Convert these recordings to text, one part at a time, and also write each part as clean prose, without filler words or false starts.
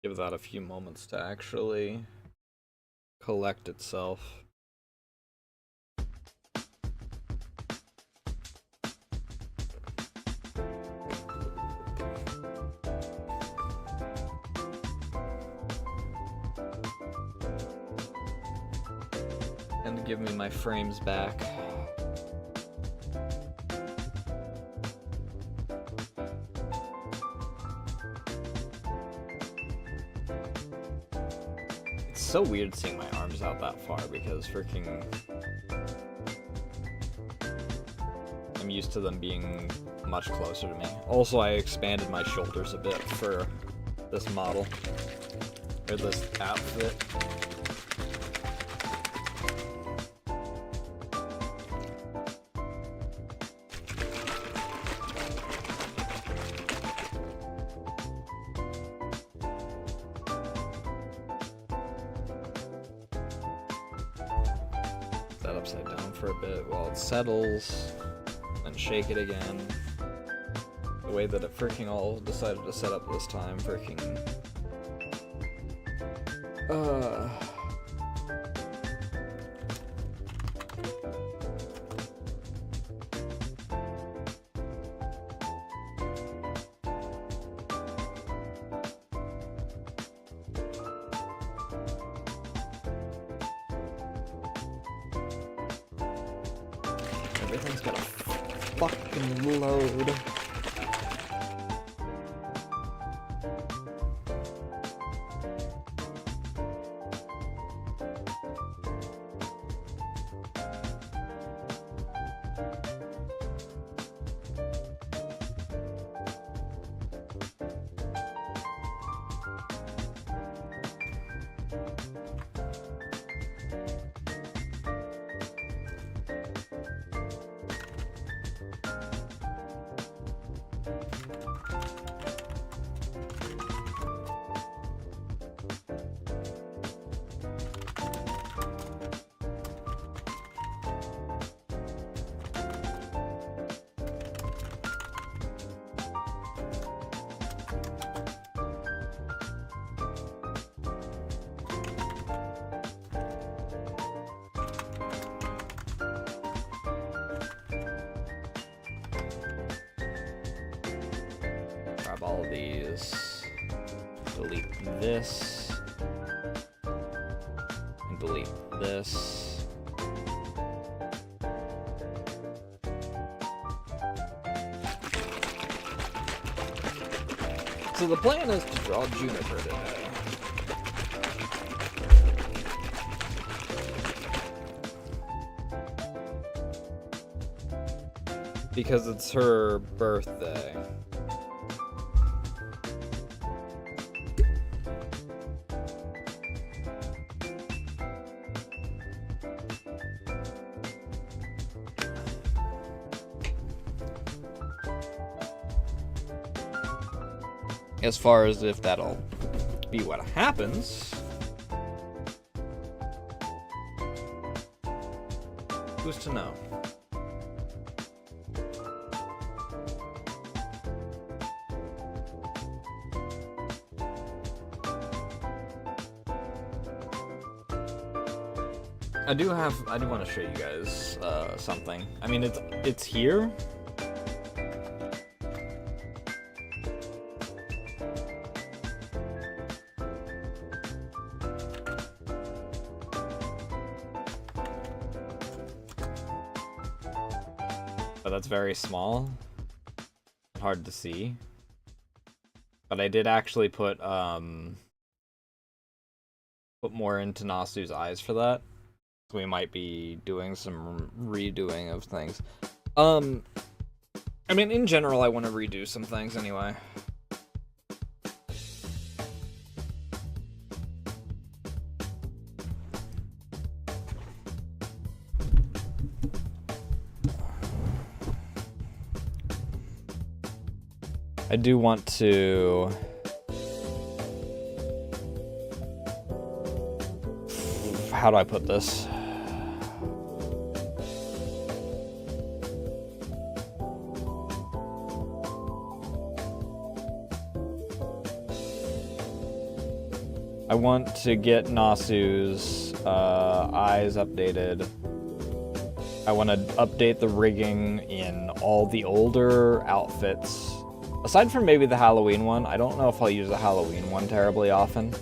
Give that a few moments to actually collect itself. And give me my frames back. It's so weird seeing my arms out that far because freaking I'm used to them being much closer to me. Also, I expanded my shoulders a bit for this model, or this outfit. That upside down for a bit while it settles, then shake it again. The way that it freaking all decided to set up this time, freaking everything's gotta fucking load. Grab all of these, delete this, and delete this. So the plan is to draw Juniper today. Because it's her birthday. As far as if that'll be what happens, who's to know? I do want to show you guys something. I mean, it's here. But that's very small, hard to see. But I did actually put more into Nasu's eyes for that. So we might be doing some redoing of things. I mean, in general, I want to redo some things anyway. I do want to how do I put this? I want to get Nasu's eyes updated. I want to update the rigging in all the older outfits. Aside from maybe the Halloween one, I don't know if I'll use the Halloween one terribly often.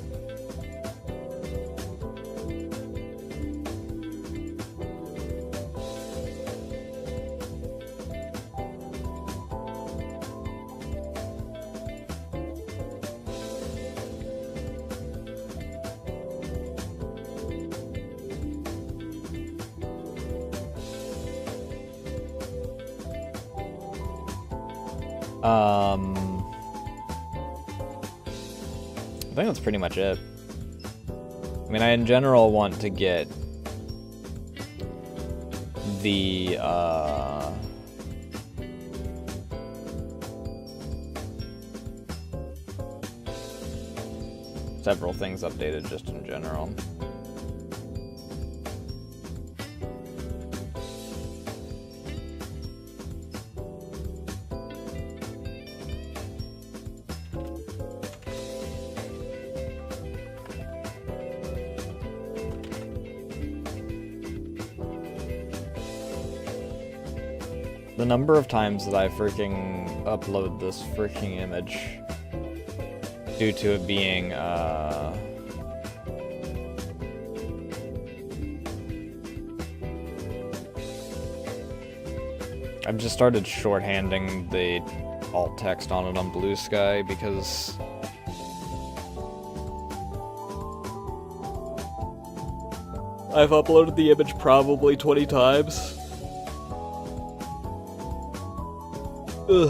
I think that's pretty much it. I mean, I in general want to get the, several things updated just in general. The number of times that I freaking upload this freaking image due to it being, I've just started shorthanding the alt text on it on Blue Sky because I've uploaded the image probably 20 times. Ugh.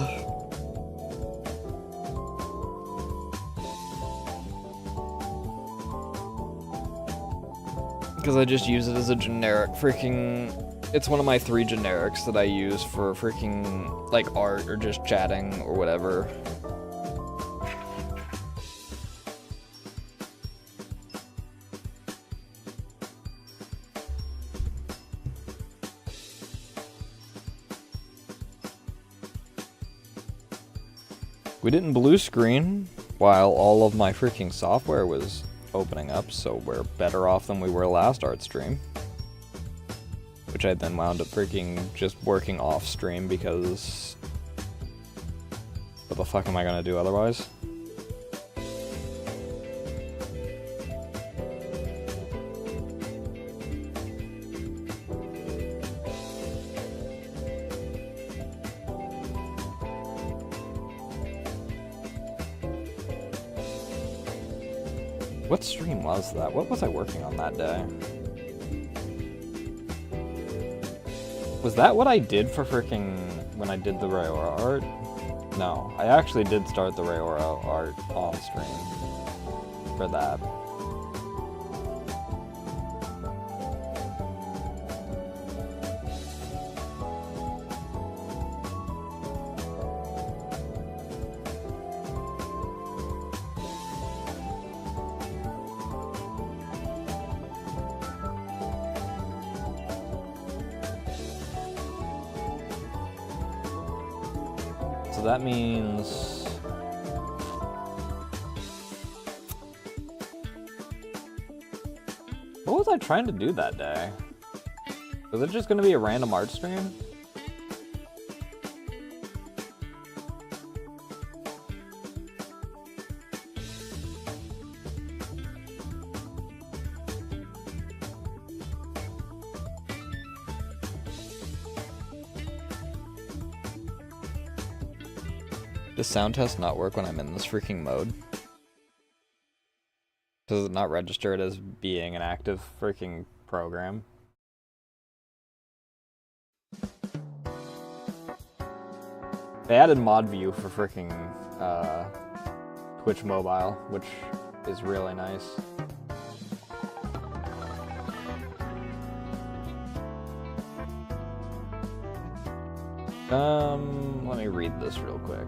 Because I just use it as a generic freaking... It's one of my 3 generics that I use for freaking, like, art or just chatting or whatever. We didn't blue screen while all of my freaking software was opening up, so we're better off than we were last art stream. Which I then wound up freaking just working off stream because... What the fuck am I gonna do otherwise? What stream was that? What was I working on that day? Was that what I did for freaking... when I did the Rayora art? No, I actually did start the Rayora art on stream for that. So that means... What was I trying to do that day? Was it just going to be a random art stream? Does sound test not work when I'm in this freaking mode? Does it not register it as being an active freaking program? They added mod view for freaking Twitch mobile, which is really nice. Let me read this real quick.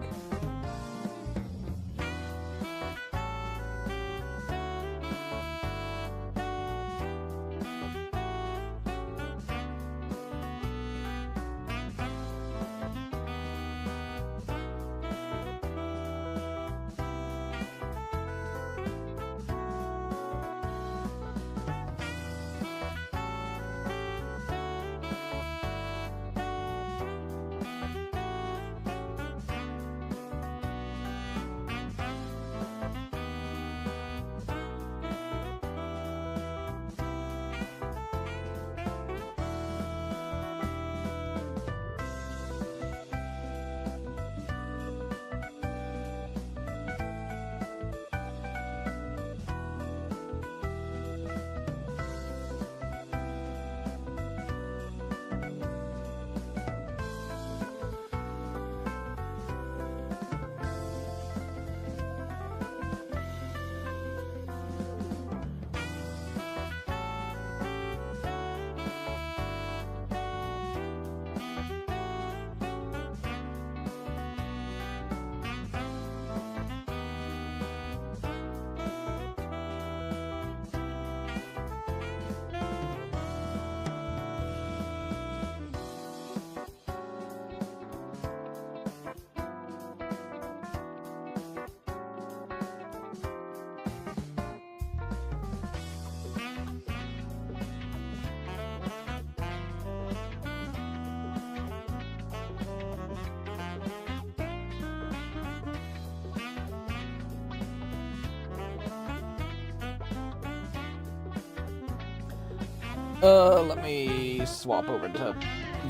Let me swap over to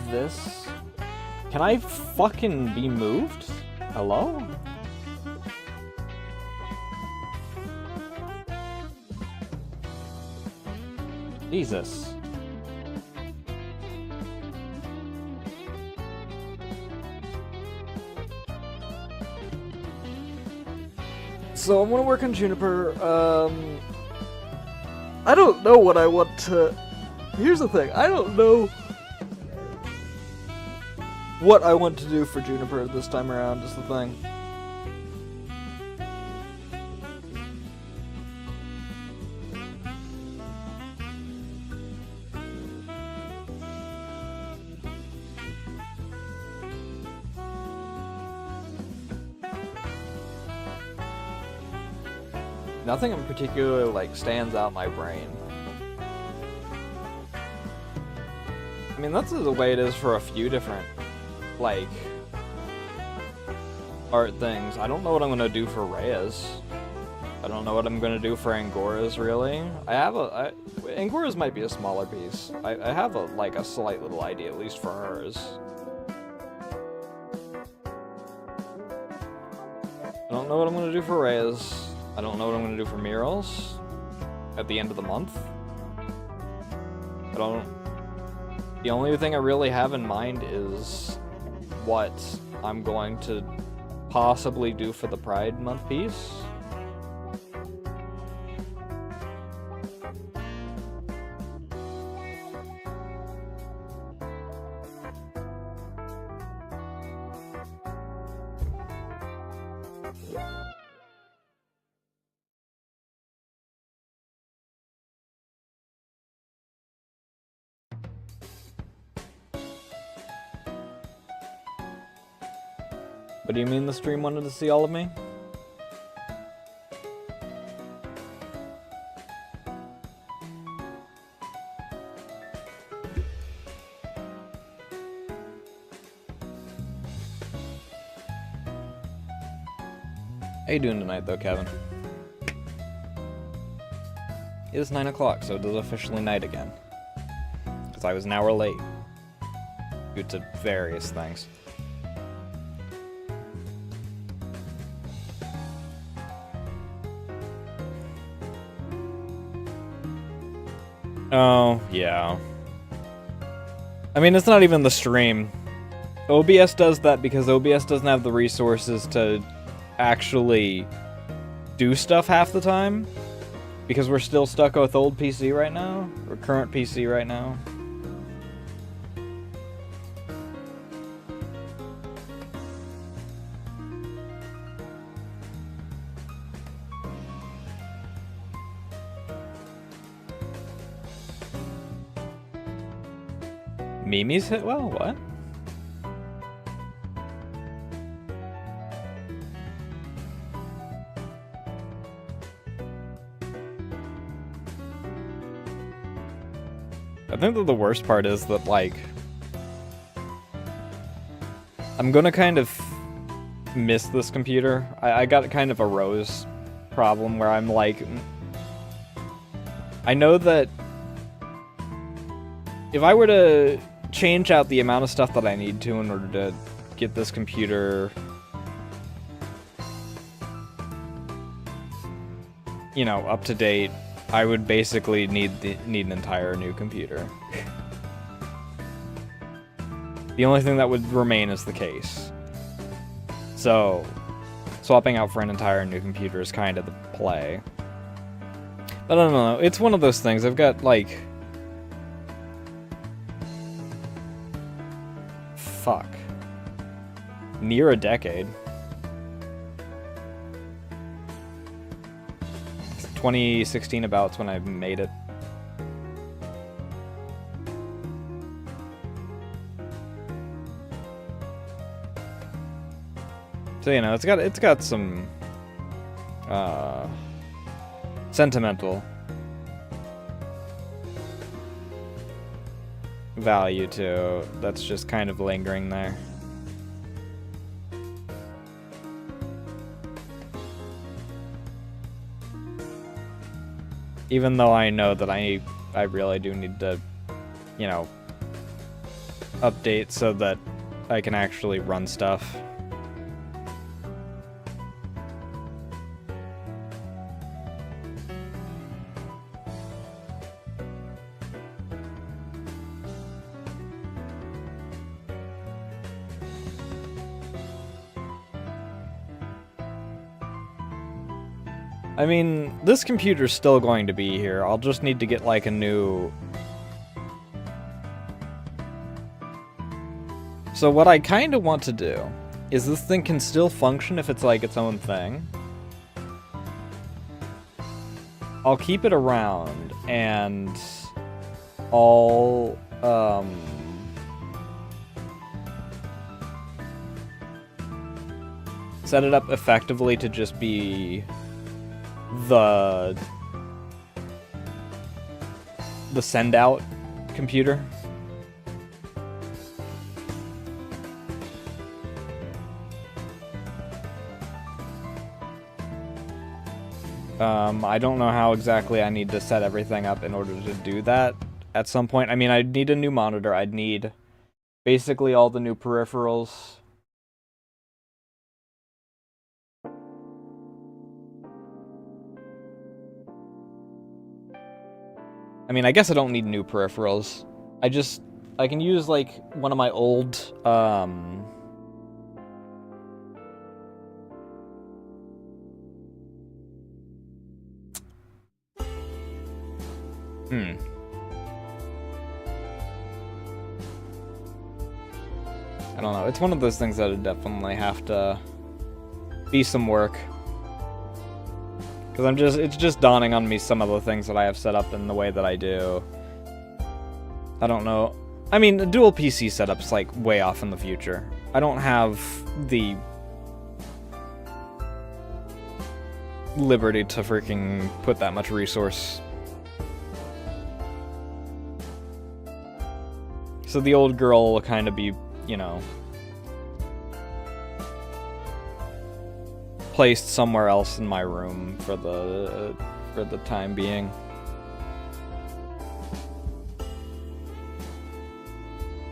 this. Can I fucking be moved? Hello? Jesus. So I'm gonna work on Juniper. I don't know what I want to... Here's the thing, I don't know what I want to do for Juniper this time around, is the thing. Nothing in particular, like, stands out in my brain. I mean, that's the way it is for a few different, like, art things. I don't know what I'm gonna do for Reyes. I don't know what I'm gonna do for Angoras, really. Angoras might be a smaller piece. I have a slight little idea, at least for hers. I don't know what I'm gonna do for Reyes. I don't know what I'm gonna do for murals at the end of the month. The only thing I really have in mind is what I'm going to possibly do for the Pride Month piece. What do you mean the stream wanted to see all of me? How you doing tonight, though, Kevin? It is 9 o'clock, so it is officially night again. Because I was an hour late. Due to various things. Oh, yeah. I mean, it's not even the stream. OBS does that because OBS doesn't have the resources to actually do stuff half the time. Because we're still stuck with old PC right now, or current PC right now. Mimi's hit well? What? I think that the worst part is that, like, I'm gonna kind of miss this computer. I got kind of a Rose problem where I'm like, I know that if I were to change out the amount of stuff that I need to in order to get this computer, you know, up to date, I would basically need an entire new computer. The only thing that would remain is the case. So, swapping out for an entire new computer is kind of the play. But I don't know, it's one of those things. I've got, like... Fuck. Near a decade. 2016 about's when I made it. So, you know, it's got some sentimental value to that's just kind of lingering there. Even though I know that I really do need to you know, update so that I can actually run stuff. I mean, this computer's still going to be here. I'll just need to get, like, a new... So what I kind of want to do is this thing can still function if it's, like, its own thing. I'll keep it around, and I'll, set it up effectively to just be the send-out computer. I don't know how exactly I need to set everything up in order to do that at some point. I mean, I'd need a new monitor. I'd need basically all the new peripherals. I mean, I guess I don't need new peripherals. I can use, like, one of my old, I don't know. It's one of those things that would definitely have to be some work. Because it's just dawning on me some of the things that I have set up in the way that I do. I don't know. I mean, a dual PC setup's, like, way off in the future. I don't have the liberty to freaking put that much resource. So the old girl will kind of be, you know, placed somewhere else in my room for the time being.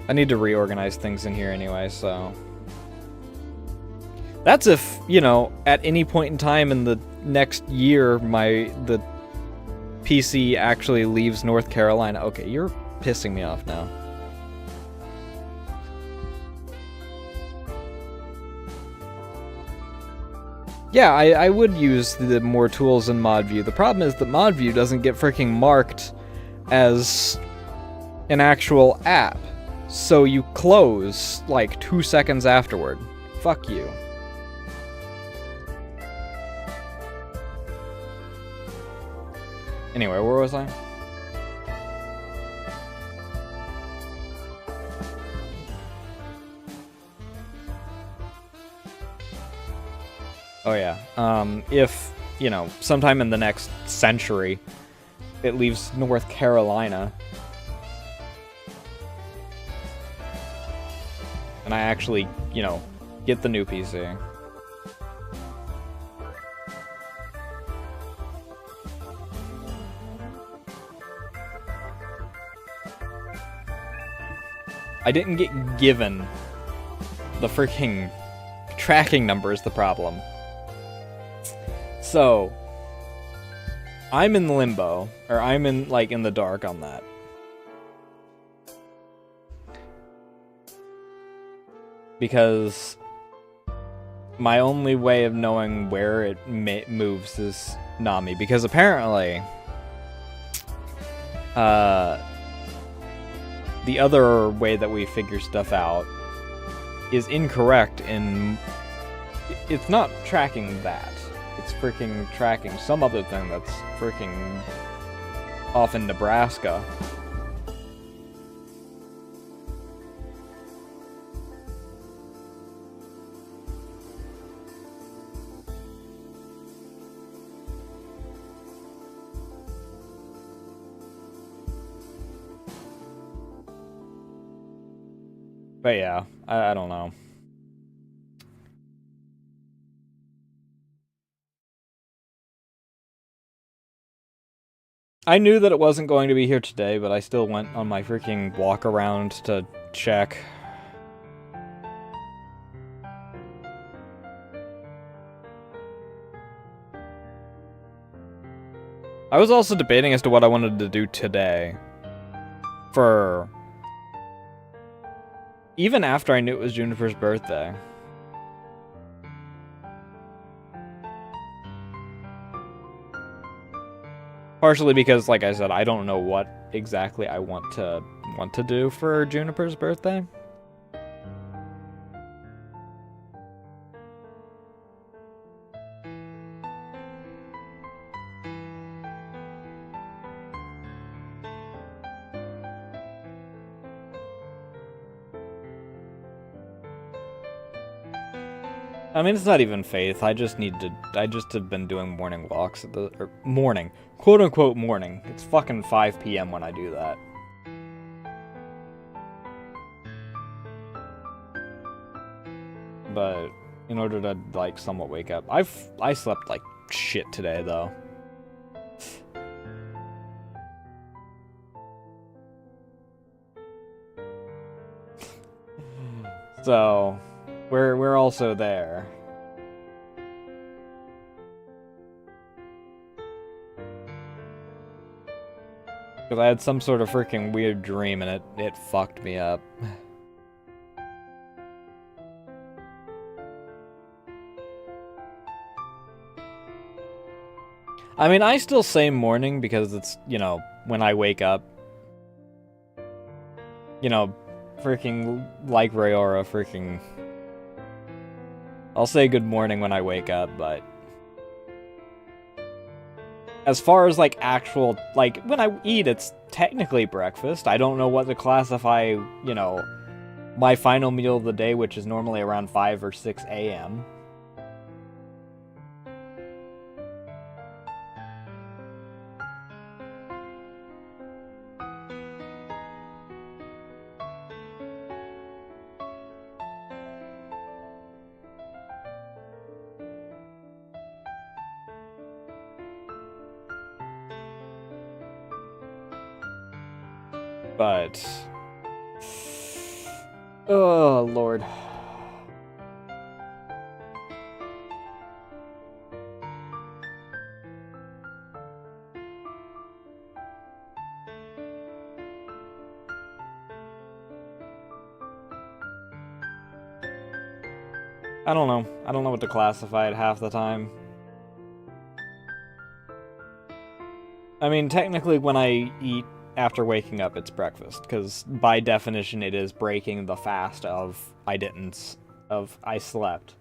I need to reorganize things in here anyway, so... That's if, you know, at any point in time in the next year, the PC actually leaves North Carolina. Okay, you're pissing me off now. Yeah, I would use the more tools in mod view. The problem is that mod view doesn't get freaking marked as an actual app. So you close, like, 2 seconds afterward. Fuck you. Anyway, where was I? Oh yeah, if, you know, sometime in the next century, it leaves North Carolina, and I actually, you know, get the new PC. I didn't get given the freaking tracking number is the problem. So, I'm in limbo, or I'm in, like, in the dark on that. Because my only way of knowing where it moves is Nami, because apparently, the other way that we figure stuff out is incorrect in... It's not tracking that. It's freaking tracking some other thing that's freaking off in Nebraska. But yeah, I don't know. I knew that it wasn't going to be here today, but I still went on my freaking walk around to check. I was also debating as to what I wanted to do today. For... even after I knew it was Juniper's birthday. Partially because, like I said, I don't know what exactly I want to do for Juniper's birthday. I mean, it's not even faith. I just have been doing morning walks at morning, quote unquote morning. It's fucking 5 p.m. when I do that. But in order to like somewhat wake up, I slept like shit today though. So we're also there. Because I had some sort of freaking weird dream and it fucked me up. I mean, I still say morning because it's, you know, when I wake up. You know, freaking like Rayora, freaking... I'll say good morning when I wake up, but... as far as, like, actual... like, when I eat, it's technically breakfast. I don't know what to classify, you know, my final meal of the day, which is normally around 5 or 6 a.m. But... oh, Lord. I don't know. I don't know what to classify it half the time. I mean, technically when I eat after waking up, it's breakfast, because by definition it is breaking the fast of I slept.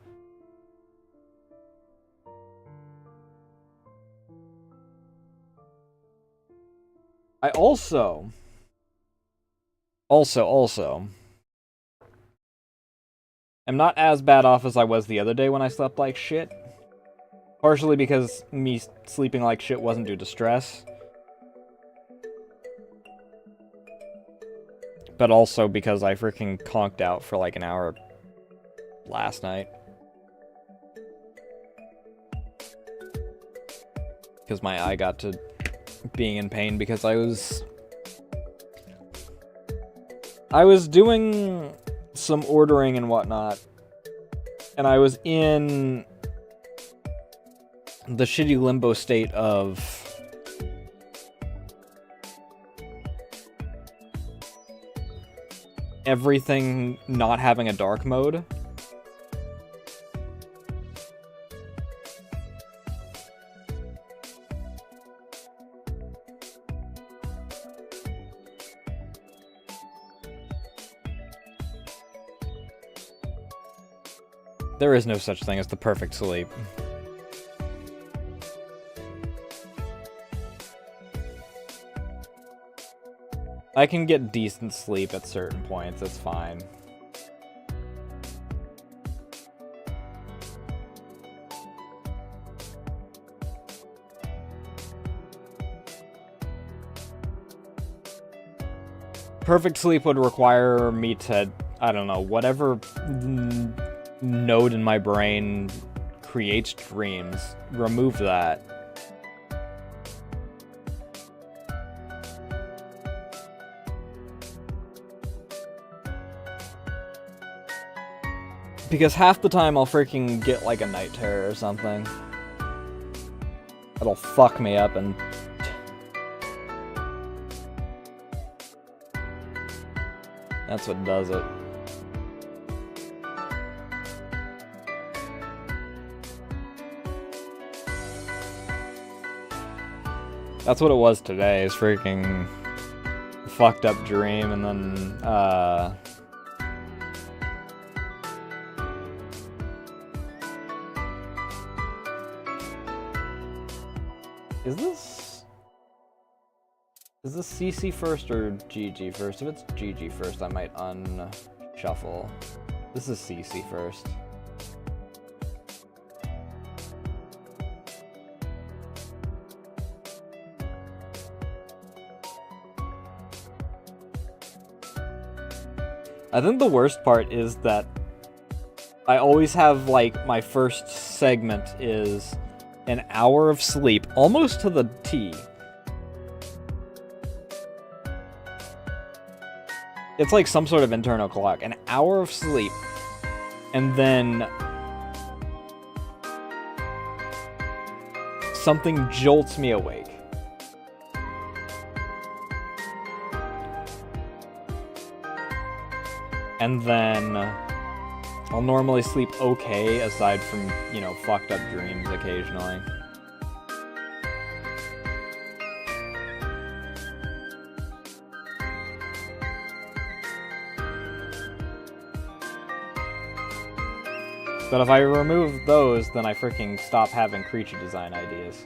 I also am not as bad off as I was the other day when I slept like shit. Partially because me sleeping like shit wasn't due to stress. But also because I freaking conked out for like an hour last night. Because my eye got to being in pain because I was doing some ordering and whatnot. And I was in the shitty limbo state of everything not having a dark mode. There is no such thing as the perfect sleep. I can get decent sleep at certain points, it's fine. Perfect sleep would require me to, I don't know, whatever node in my brain creates dreams, remove that. Because half the time I'll freaking get like a night terror or something. It'll fuck me up and... That's what does it. That's what it was today, is freaking fucked up dream, and then, Is this CC first or GG first? If it's GG first, I might unshuffle. This is CC first. I think the worst part is that I always have, like, my first segment is an hour of sleep, almost to the T. It's like some sort of internal clock. An hour of sleep, and then something jolts me awake. And then I'll normally sleep okay, aside from, you know, fucked up dreams occasionally. But if I remove those, then I freaking stop having creature design ideas.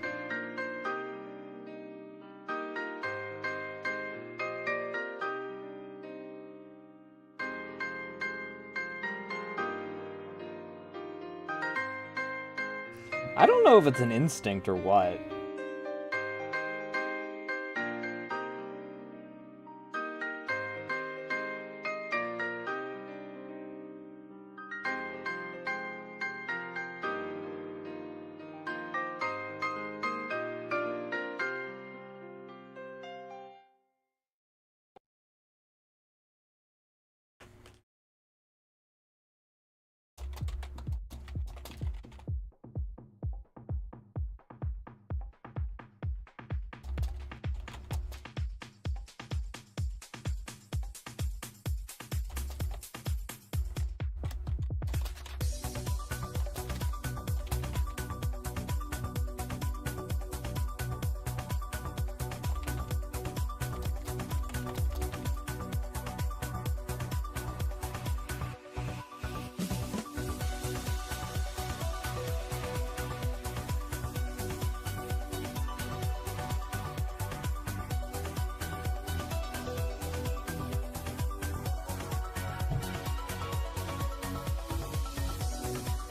I don't know if it's an instinct or what.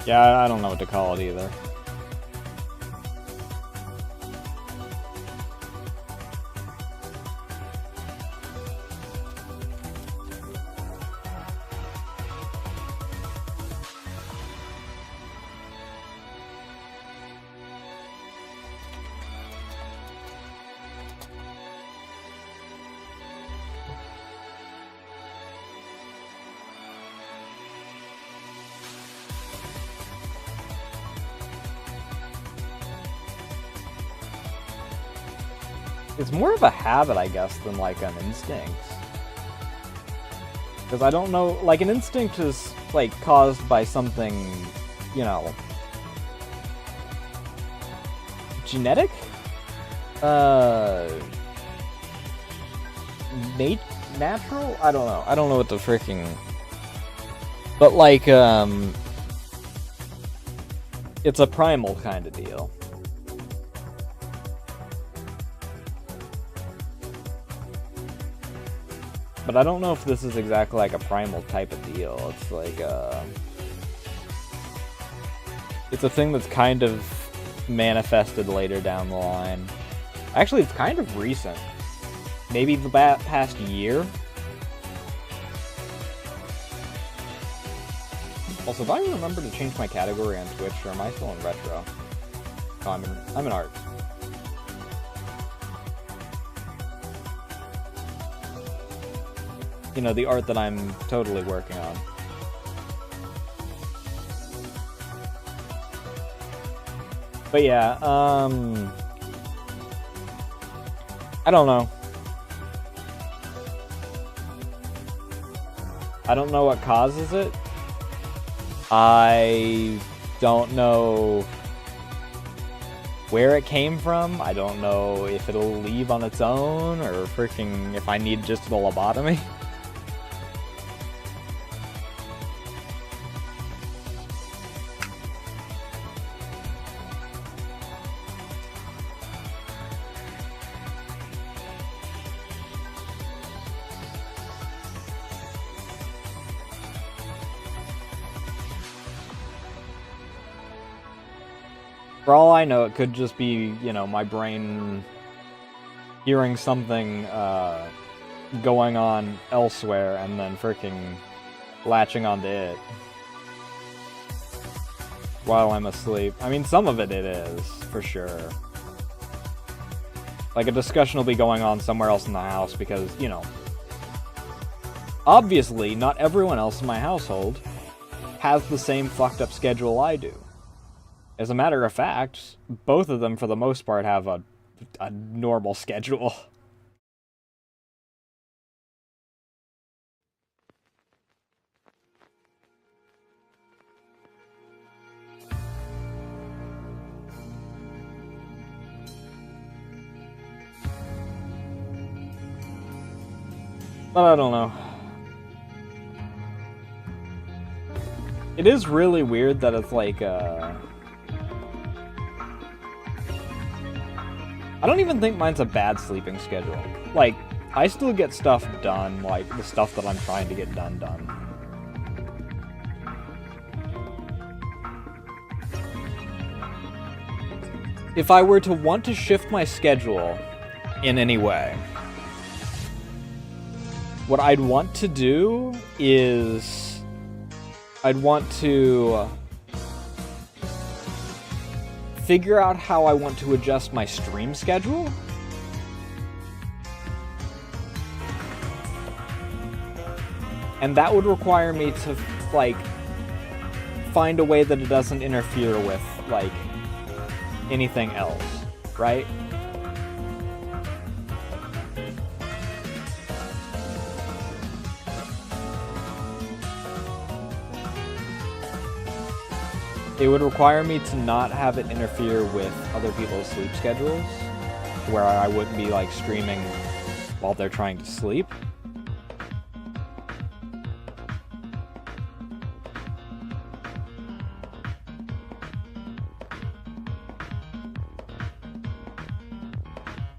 Yeah, I don't know what to call it either. It's more of a habit, I guess, than like an instinct. Because I don't know, like an instinct is like caused by something, you know, genetic? Natural? I don't know. I don't know what the freaking... But like, it's a primal kind of deal. But I don't know if this is exactly like a primal type of deal. It's like, it's a thing that's kind of manifested later down the line. Actually, it's kind of recent. Maybe the past year? Also, if I remember to change my category on Twitch, or am I still in retro? No, I'm in art. You know, the art that I'm totally working on. But yeah, I don't know. I don't know what causes it. I don't know where it came from. I don't know if it'll leave on its own or freaking if I need just a lobotomy. For all I know, it could just be, you know, my brain hearing something going on elsewhere and then freaking latching onto it while I'm asleep. I mean, some of it is, for sure. Like, a discussion will be going on somewhere else in the house because, you know, obviously not everyone else in my household has the same fucked up schedule I do. As a matter of fact, both of them, for the most part, have a normal schedule. But I don't know. It is really weird that it's like, I don't even think mine's a bad sleeping schedule. Like, I still get stuff done, like, the stuff that I'm trying to get done. If I were to want to shift my schedule in any way, what I'd want to do is I'd want to figure out how I want to adjust my stream schedule. And that would require me to, like, find a way that it doesn't interfere with, like, anything else, right? It would require me to not have it interfere with other people's sleep schedules, where I wouldn't be, like, streaming while they're trying to sleep.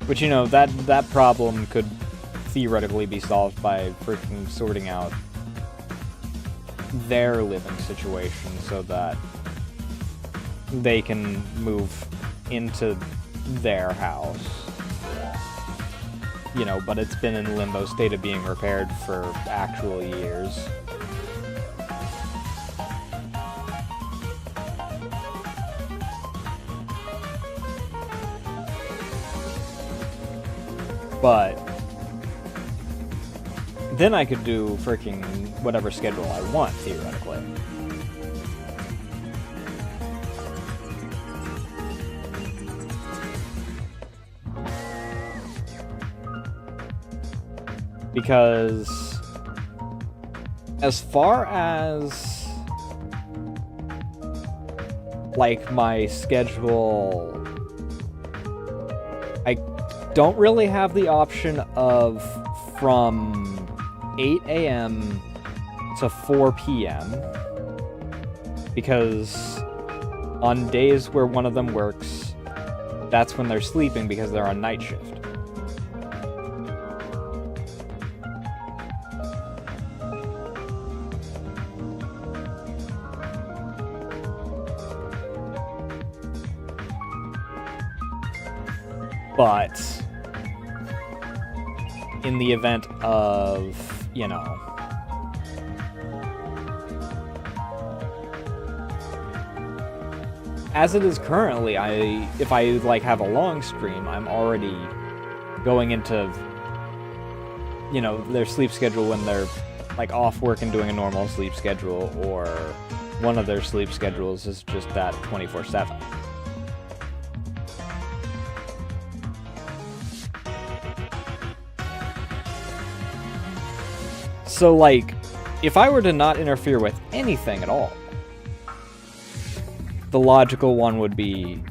Which, you know, that problem could theoretically be solved by freaking sorting out their living situation so that they can move into their house. You know, but it's been in limbo state of being repaired for actual years. But then I could do freaking whatever schedule I want, theoretically. Because as far as, like, my schedule, I don't really have the option of from 8 a.m. to 4 p.m. because on days where one of them works, that's when they're sleeping because they're on night shift. But in the event of, you know, as it is currently, if I, like, have a long stream, I'm already going into, you know, their sleep schedule when they're, like, off work and doing a normal sleep schedule, or one of their sleep schedules is just that 24/7. So, like, if I were to not interfere with anything at all, the logical one would be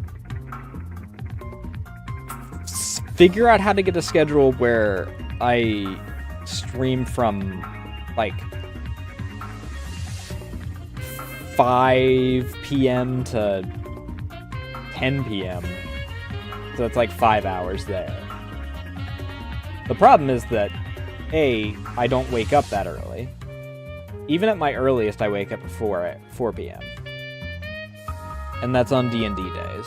figure out how to get a schedule where I stream from, like, 5 p.m. to 10 p.m. So that's like 5 hours there. The problem is that, A, I don't wake up that early. Even at my earliest, I wake up at 4 p.m. And that's on D&D days.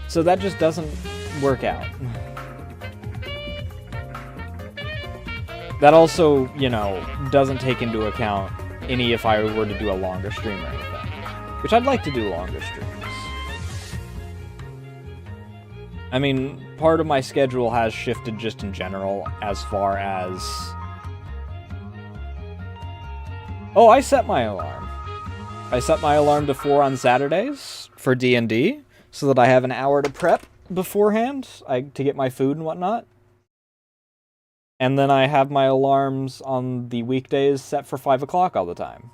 So that just doesn't work out. That also, you know, doesn't take into account any if I were to do a longer stream or anything. Which I'd like to do longer streams. I mean, part of my schedule has shifted just in general as far as... Oh, I set my alarm. I set my alarm to 4 on Saturdays for D&D, so that I have an hour to prep beforehand to get my food and whatnot. And then I have my alarms on the weekdays set for 5 o'clock all the time.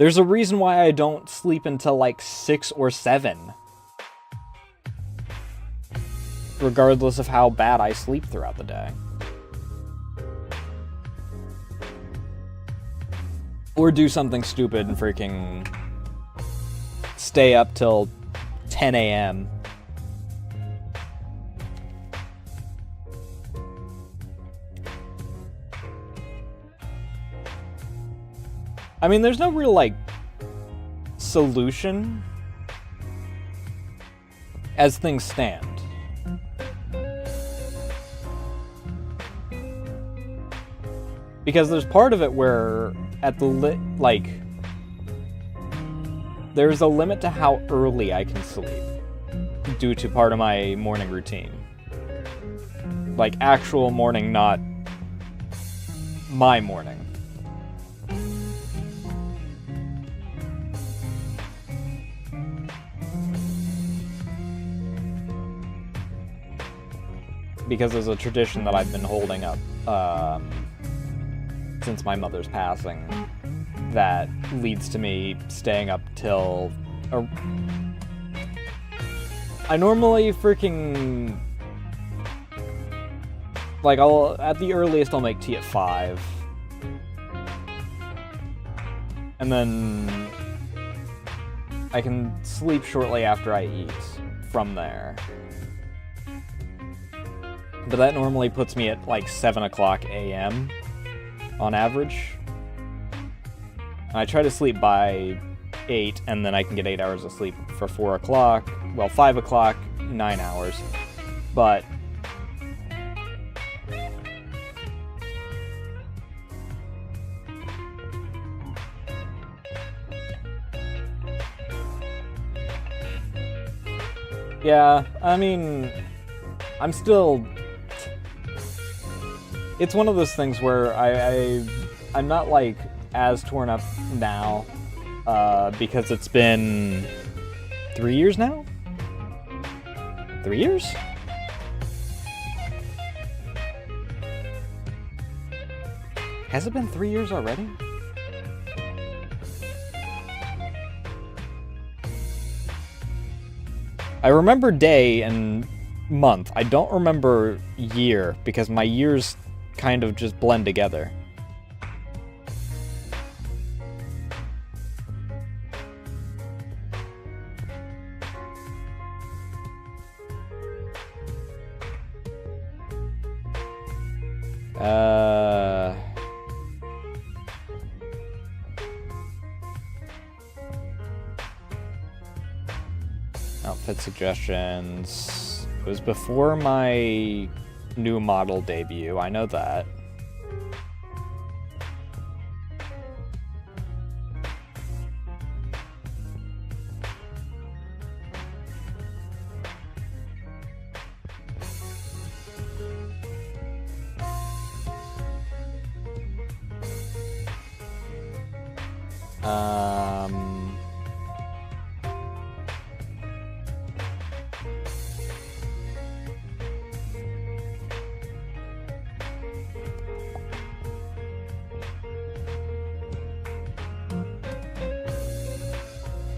There's a reason why I don't sleep until like 6 or 7. Regardless of how bad I sleep throughout the day. Or do something stupid and freaking stay up till 10 a.m. I mean, there's no real, like, solution as things stand. Because there's part of it where at the there's a limit to how early I can sleep due to part of my morning routine. Like, actual morning, not my morning. Because there's a tradition that I've been holding up since my mother's passing that leads to me staying up till... I normally freaking... Like, at the earliest, I'll make tea at 5. And then I can sleep shortly after I eat from there. But that normally puts me at like 7 o'clock a.m. on average. I try to sleep by 8, and then I can get 8 hours of sleep for 4 o'clock. Well, 5 o'clock, 9 hours. But yeah, I mean, I'm still... It's one of those things where I'm not, like, as torn up now, because it's been 3 years now? 3 years? Has it been 3 years already? I remember day and month. I don't remember year, because my years kind of just blend together. Outfit suggestions. It was before my new model debut, I know that.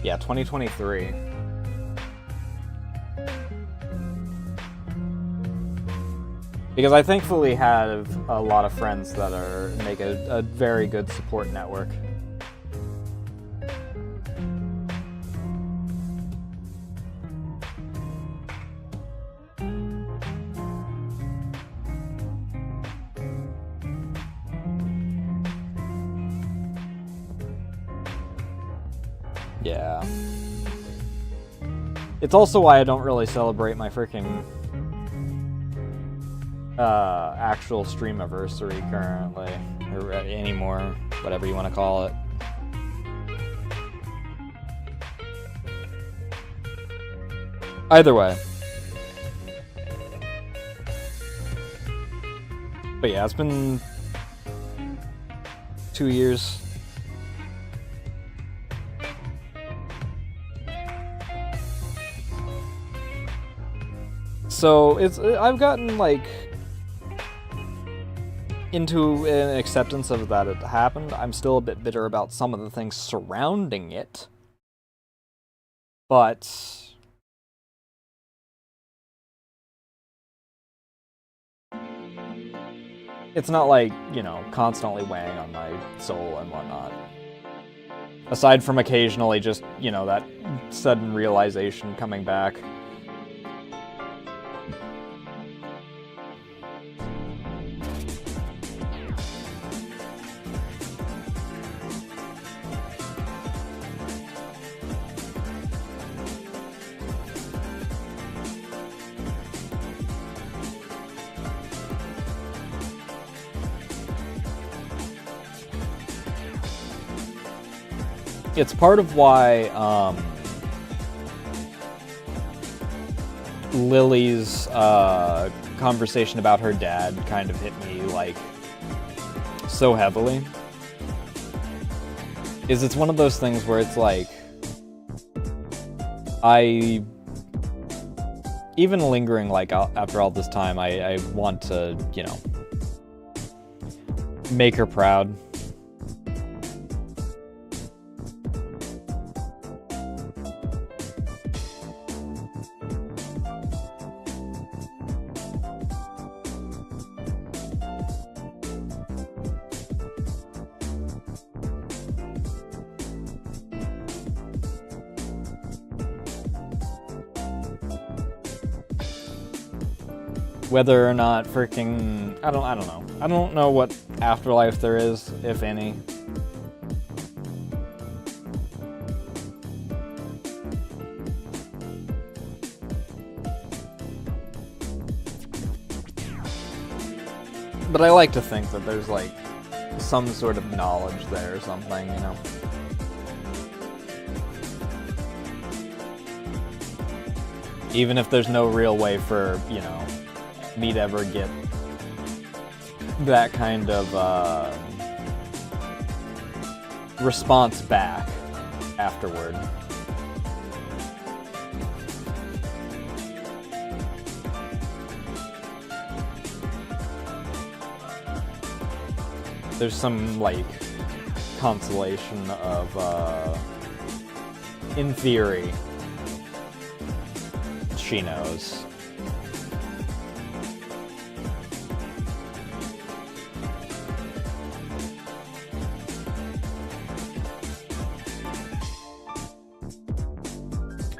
Yeah, 2023. Because I thankfully have a lot of friends that make a very good support network. Yeah. It's also why I don't really celebrate my freaking actual streamiversary currently, or anymore, whatever you want to call it. Either way. But yeah, it's been 2 years. So I've gotten like into an acceptance of that it happened. I'm still a bit bitter about some of the things surrounding it. But it's not like, you know, constantly weighing on my soul and whatnot. Aside from occasionally just, you know, that sudden realization coming back. It's part of why Lily's conversation about her dad kind of hit me like so heavily. It's one of those things where it's like even lingering like after all this time, I want to, you know, make her proud. Whether or not freaking I don't know. I don't know what afterlife there is, if any. But I like to think that there's like some sort of knowledge there or something, you know. Even if there's no real way for, you know, me to ever get that kind of response back afterward. There's some, like, consolation of, in theory, she knows.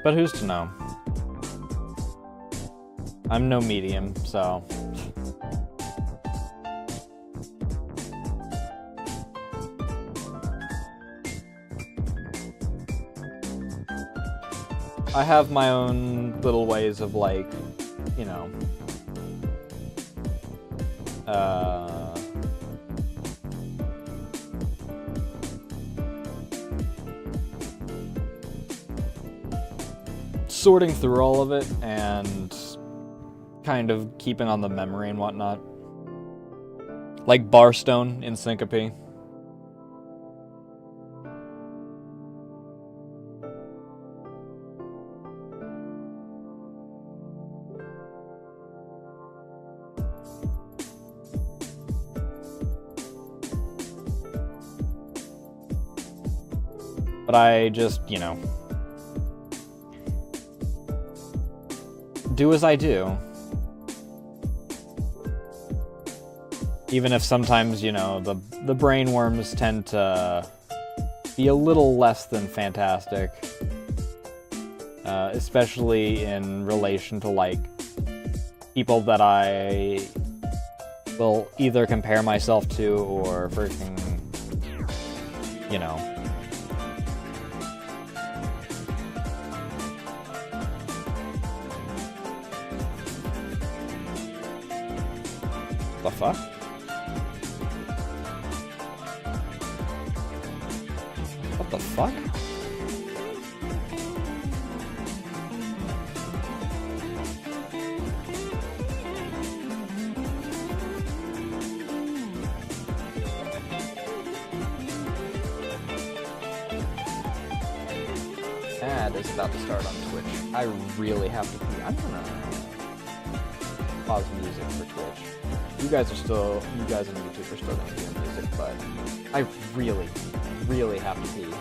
But who's to know? I'm no medium, so... I have my own little ways of, like, you know... sorting through all of it and kind of keeping on the memory and whatnot. Like Barstone in Syncope. But I just, you know, do as I do. Even if sometimes, you know, the brain worms tend to be a little less than fantastic. Especially in relation to, like, people that I will either compare myself to or freaking, you know. The fuck? What the fuck? Ad is about to start on Twitch. I really have to pee. I'm gonna pause music for Twitch. You guys on YouTube are still gonna hear music, but I really, really have to pee.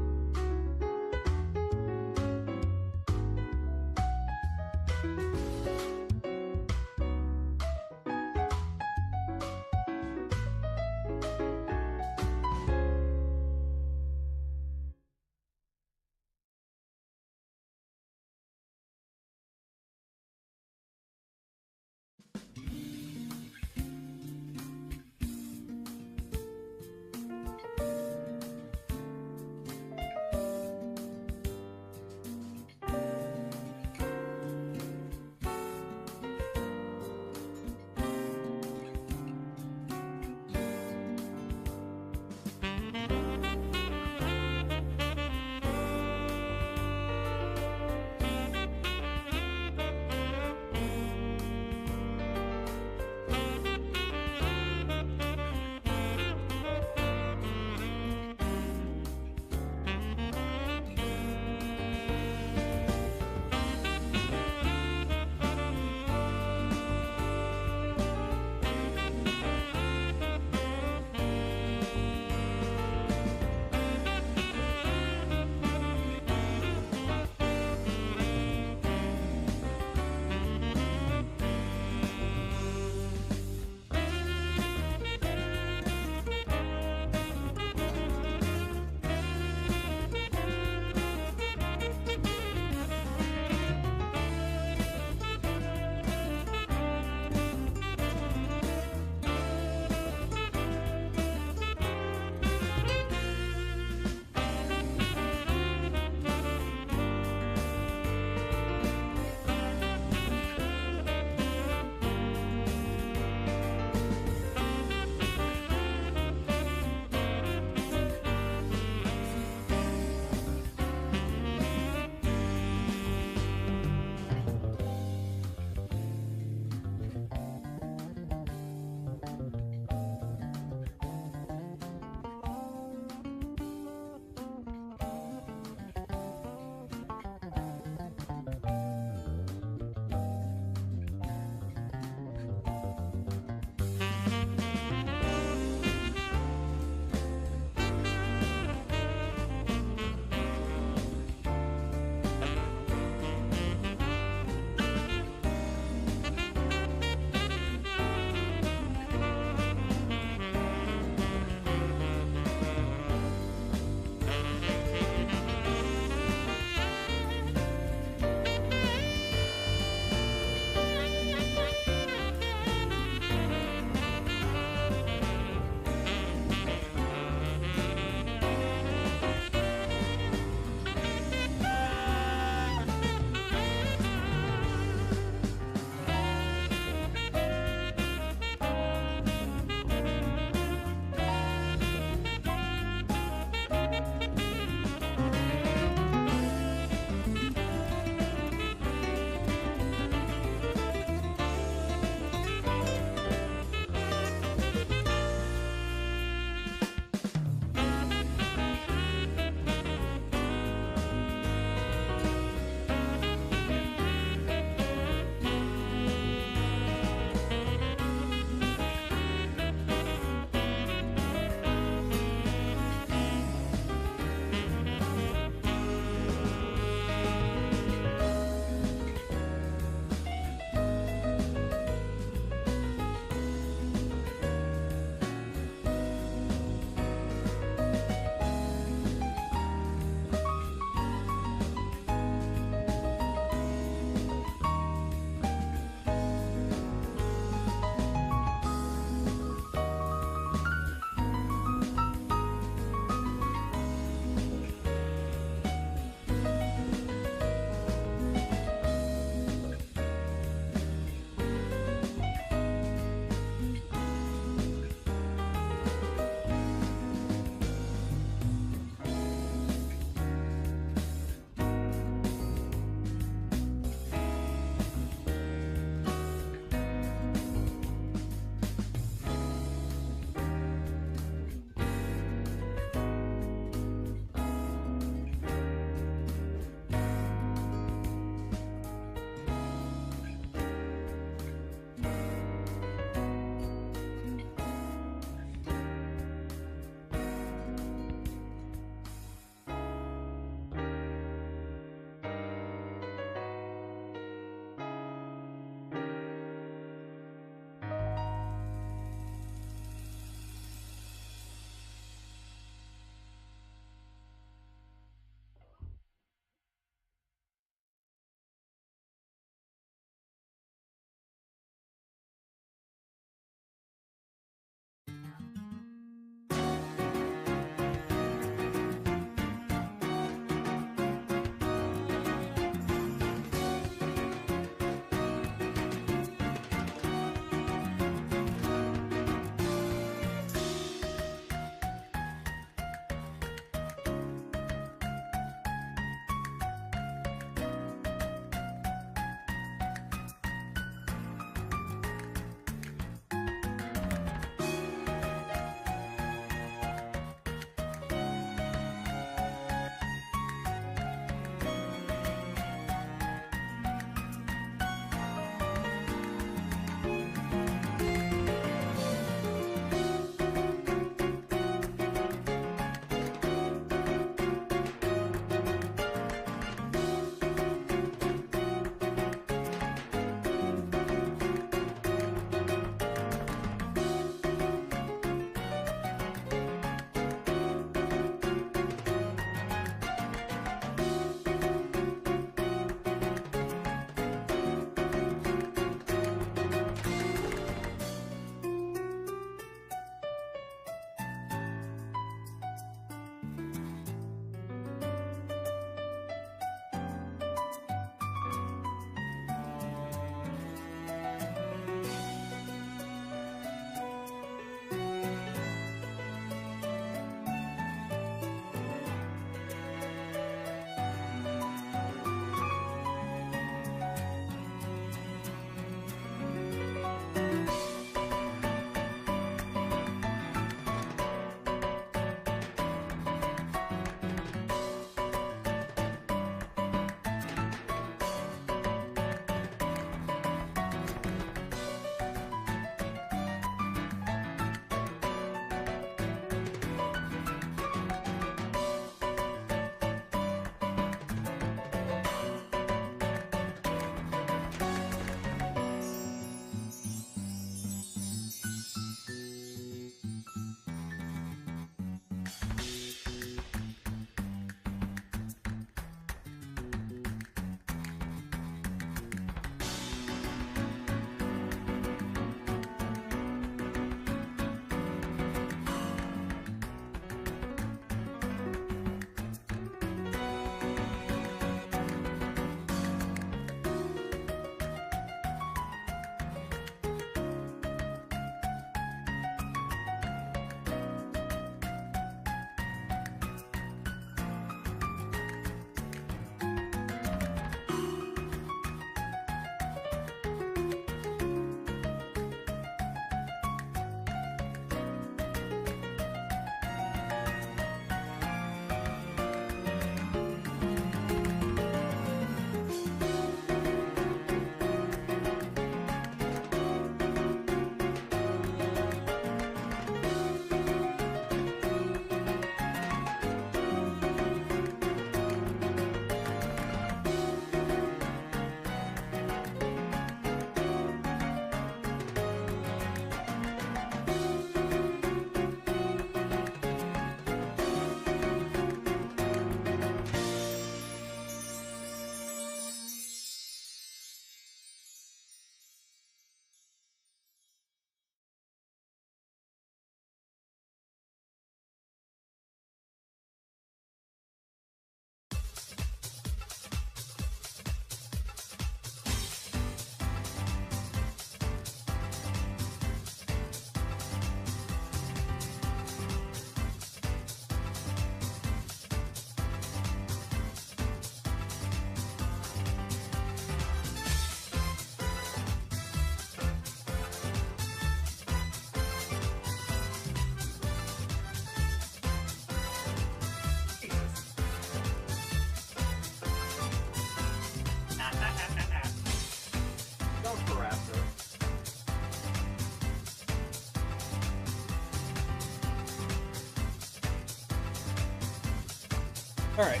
Alright.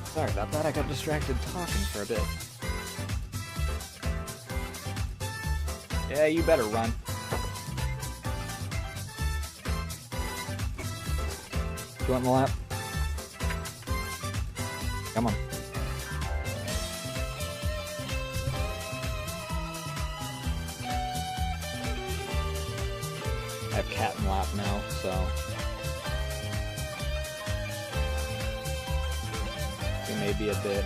Sorry about that, I got distracted talking for a bit. Yeah, you better run. You want the lap? Come on. I have cat and lap now, so we may be a bit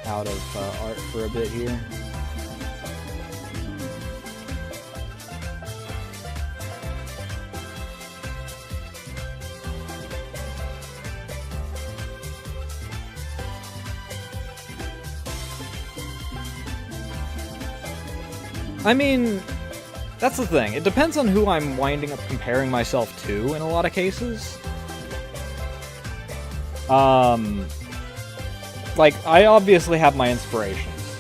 out of art for a bit here. I mean, that's the thing. It depends on who I'm winding up comparing myself to in a lot of cases. Like, I obviously have my inspirations.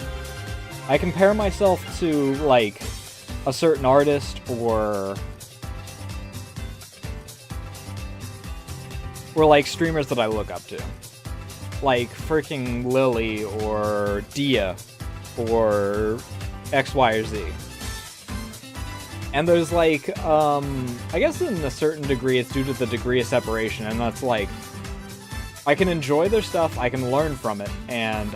I compare myself to, like, a certain artist or like, streamers that I look up to. Like, freaking Lily or Dia or X, Y, or Z. And there's, like, I guess in a certain degree it's due to the degree of separation, and that's, like, I can enjoy their stuff, I can learn from it, and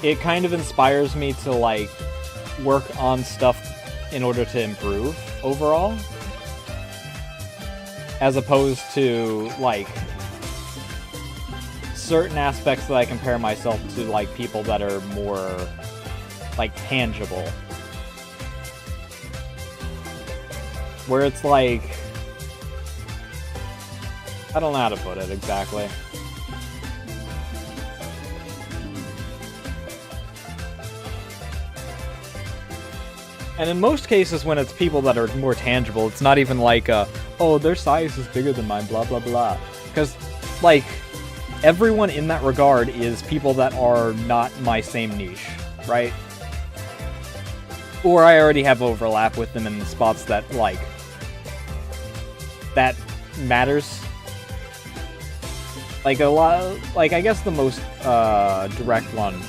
it kind of inspires me to, like, work on stuff in order to improve overall. As opposed to, like, certain aspects that I compare myself to, like, people that are more, like, tangible. Where it's like, I don't know how to put it exactly. And in most cases, when it's people that are more tangible, it's not even like, oh, their size is bigger than mine, blah, blah, blah. Because, like, everyone in that regard is people that are not my same niche, right? Or I already have overlap with them in the spots that, like, that matters. Like, a lot, like, I guess the most direct one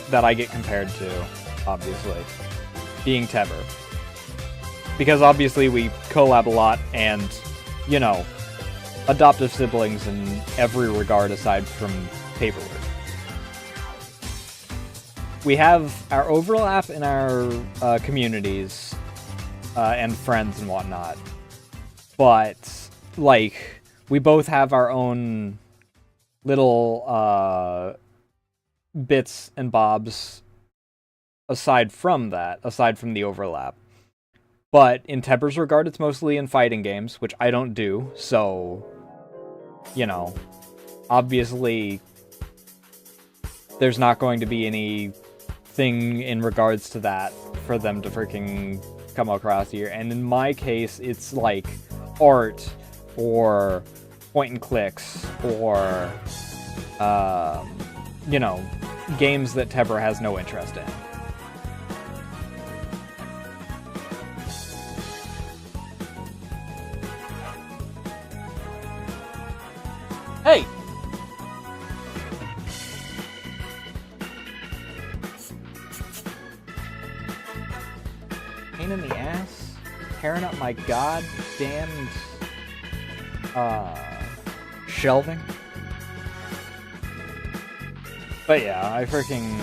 that I get compared to, obviously, being Teber. Because obviously we collab a lot and, you know, adoptive siblings in every regard aside from paperwork. We have our overlap in our communities and friends and whatnot. But, like, we both have our own little bits and bobs aside from that, aside from the overlap. But in Teber's regard, it's mostly in fighting games, which I don't do, so, you know, obviously there's not going to be anything in regards to that for them to freaking come across here. And in my case, it's like art or point and clicks or, you know, games that Teber has no interest in. Hey! Pain in the ass? Tearing up my goddamned shelving? But yeah, I freaking...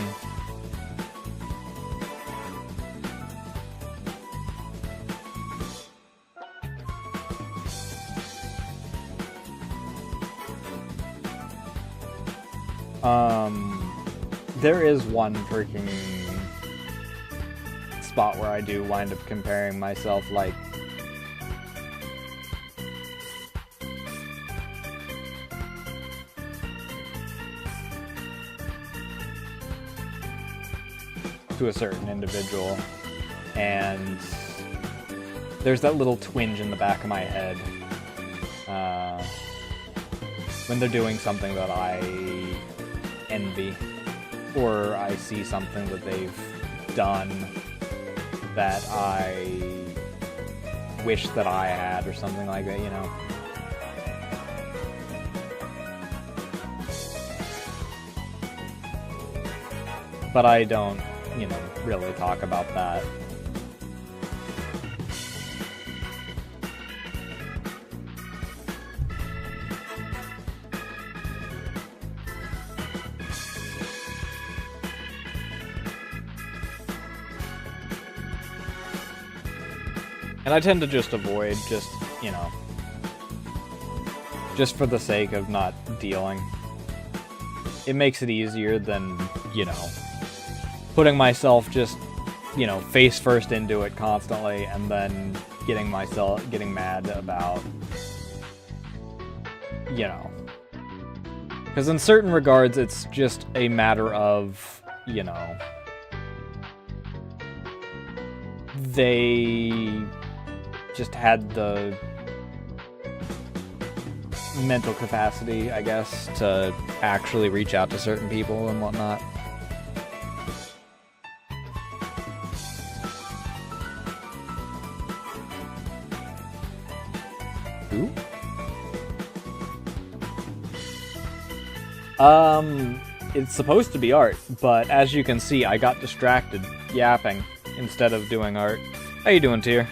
there is one freaking spot where I do wind up comparing myself, like, to a certain individual, and there's that little twinge in the back of my head when they're doing something that I envy. or I see something that they've done that I wish that I had, or something like that, you know? But I don't, you know, really talk about that. And I tend to just avoid, you know, just for the sake of not dealing. It makes it easier than, you know, putting myself just, you know, face first into it constantly and then getting mad about, you know. Because in certain regards, it's just a matter of, you know, they just had the mental capacity, I guess, to actually reach out to certain people and whatnot. Who? It's supposed to be art, but as you can see, I got distracted yapping instead of doing art. How you doing, Tyr?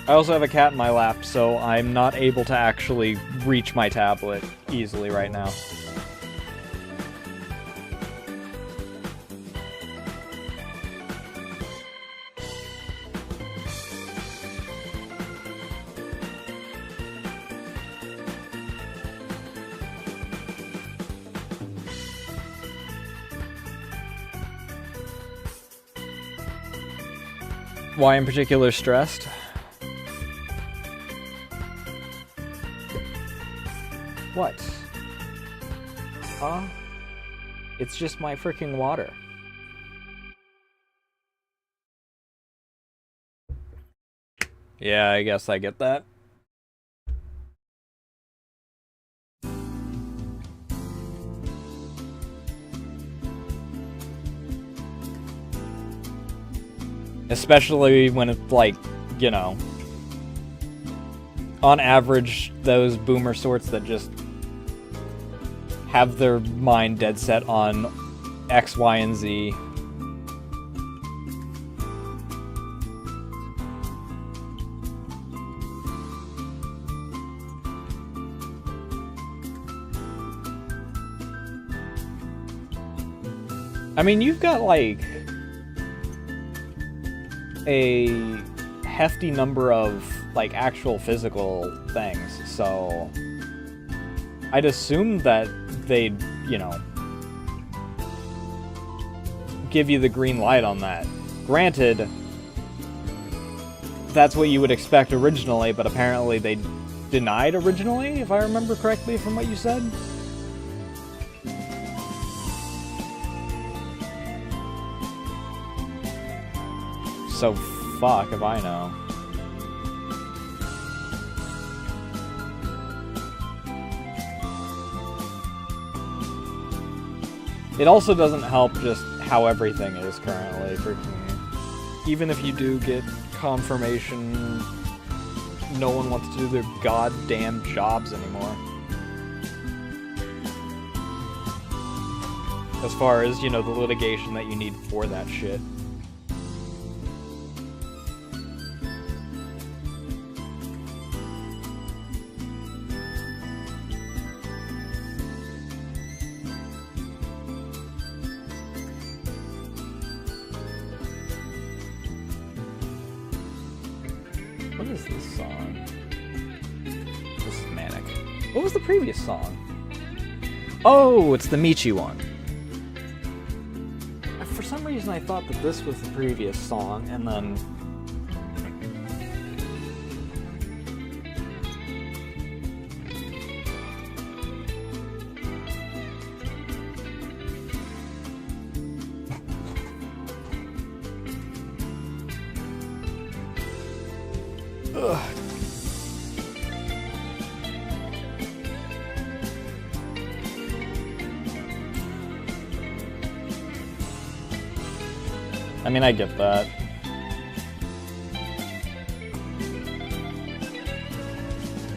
I also have a cat in my lap, so I'm not able to actually reach my tablet easily right now. Why in particular stressed? What? Huh? It's just my freaking water. Yeah, I guess I get that. Especially when it's like, you know, on average, those boomer sorts that just have their mind dead set on X, Y, and Z. I mean, you've got, like, a hefty number of, like, actual physical things, so I'd assume that they'd, you know, give you the green light on that. Granted, that's what you would expect originally, but apparently they denied originally, if I remember correctly from what you said. So fuck if I know. It also doesn't help just how everything is currently. Freaking, even if you do get confirmation, no one wants to do their goddamn jobs anymore. As far as, you know, the litigation that you need for that shit. What is this song? This is Manic. What was the previous song? Oh, it's the Michi one. For some reason I thought that this was the previous song, and then... Ugh. I mean, I get that.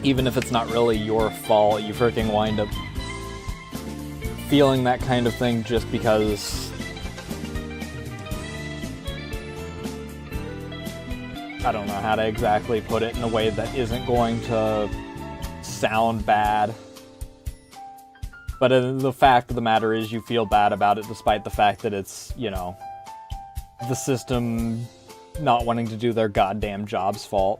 Even if it's not really your fault, you freaking wind up feeling that kind of thing just because... I don't know how to exactly put it in a way that isn't going to sound bad. But the fact of the matter is you feel bad about it despite the fact that it's, you know, the system not wanting to do their goddamn job's fault.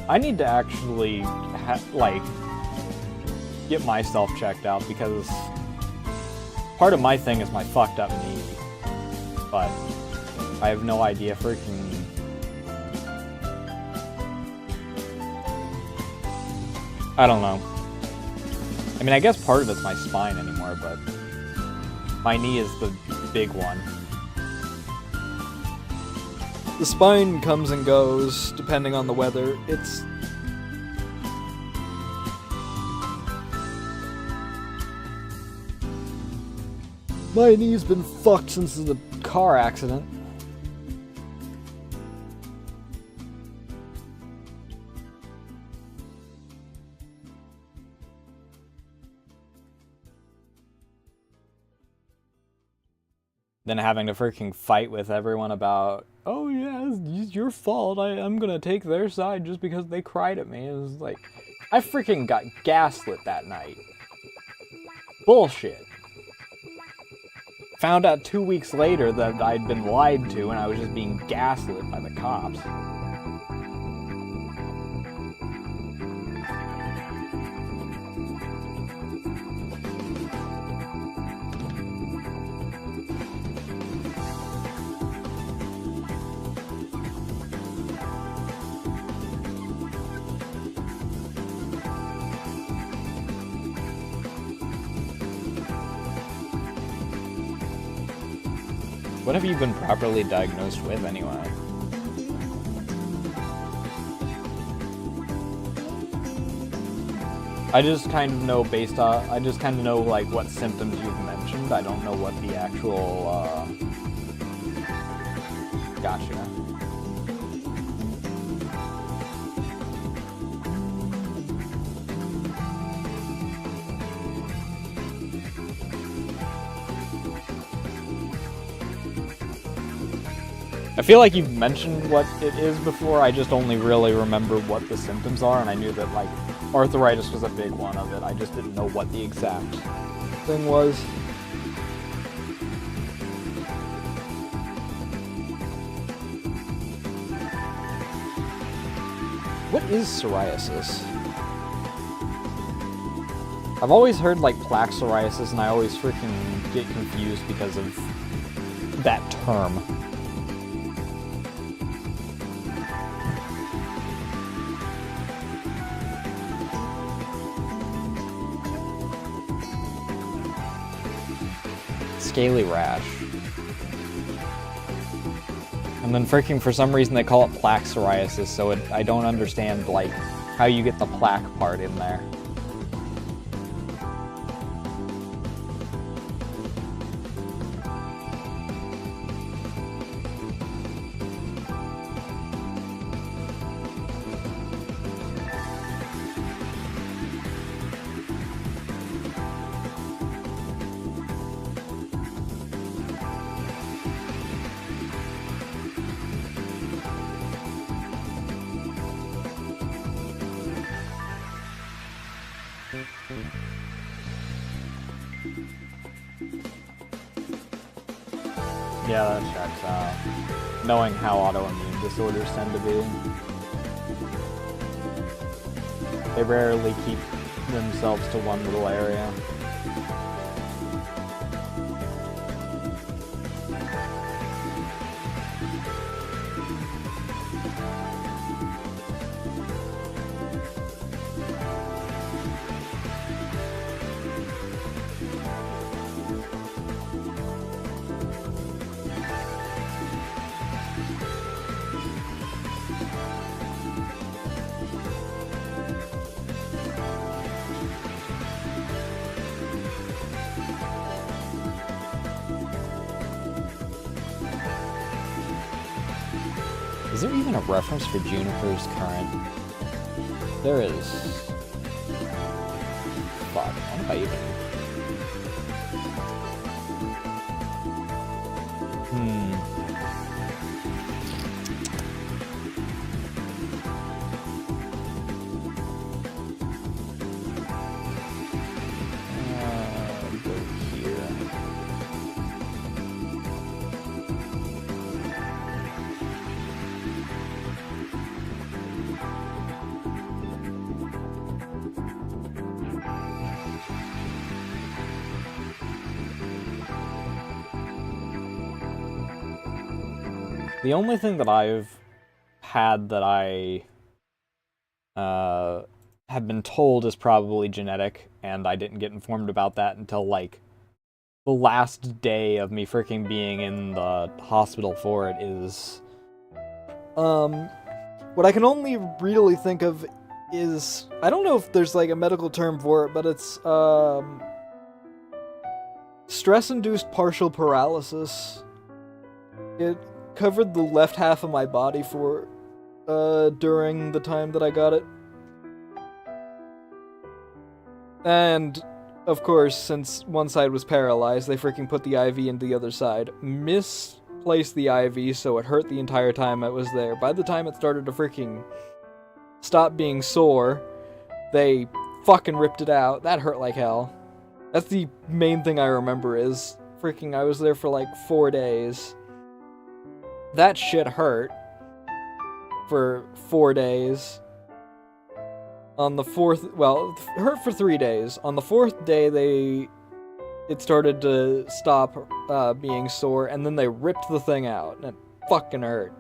I need to actually, like, get myself checked out because part of my thing is my fucked up knee, but I have no idea freaking... I don't know. I mean, I guess part of it's my spine anymore, but my knee is the big one. The spine comes and goes, depending on the weather. It's... My knee's been fucked since the car accident. Then having to freaking fight with everyone about, oh yeah, it's your fault, I'm gonna take their side just because they cried at me. It was like, I freaking got gaslit that night. Bullshit. Found out 2 weeks later that I'd been lied to and I was just being gaslit by the cops. What have you been properly diagnosed with, anyway? I just kind of know based on... I just kind of know, like, what symptoms you've mentioned. I don't know what the actual, Gotcha. I feel like you've mentioned what it is before, I just only really remember what the symptoms are, and I knew that, like, arthritis was a big one of it. I just didn't know what the exact thing was. What is psoriasis? I've always heard, like, plaque psoriasis, and I always freaking get confused because of that term. Scaly rash. And then freaking for some reason they call it plaque psoriasis, so I don't understand, like, how you get the plaque part in there. Yeah, that checks out. Knowing how autoimmune disorders tend to be. They rarely keep themselves to one little area. Is there even a reference for Juniper's current? There is. Fuck, what if I even... Go here. The only thing that I've had that I have been told is probably genetic, and I didn't get informed about that until, like, the last day of me freaking being in the hospital for it is... what I can only really think of is... I don't know if there's, like, a medical term for it, but it's, stress-induced partial paralysis. It covered the left half of my body for, during the time that I got it. And, of course, since one side was paralyzed, they freaking put the IV into the other side. Misplaced the IV, so it hurt the entire time I was there. By the time it started to freaking stop being sore, they fucking ripped it out. That hurt like hell. That's the main thing I remember is, freaking, I was there for like 4 days. That shit hurt for 4 days. On the 4th, well, it hurt for 3 days. On the 4th day, it started to stop being sore, and then they ripped the thing out, and it fucking hurt.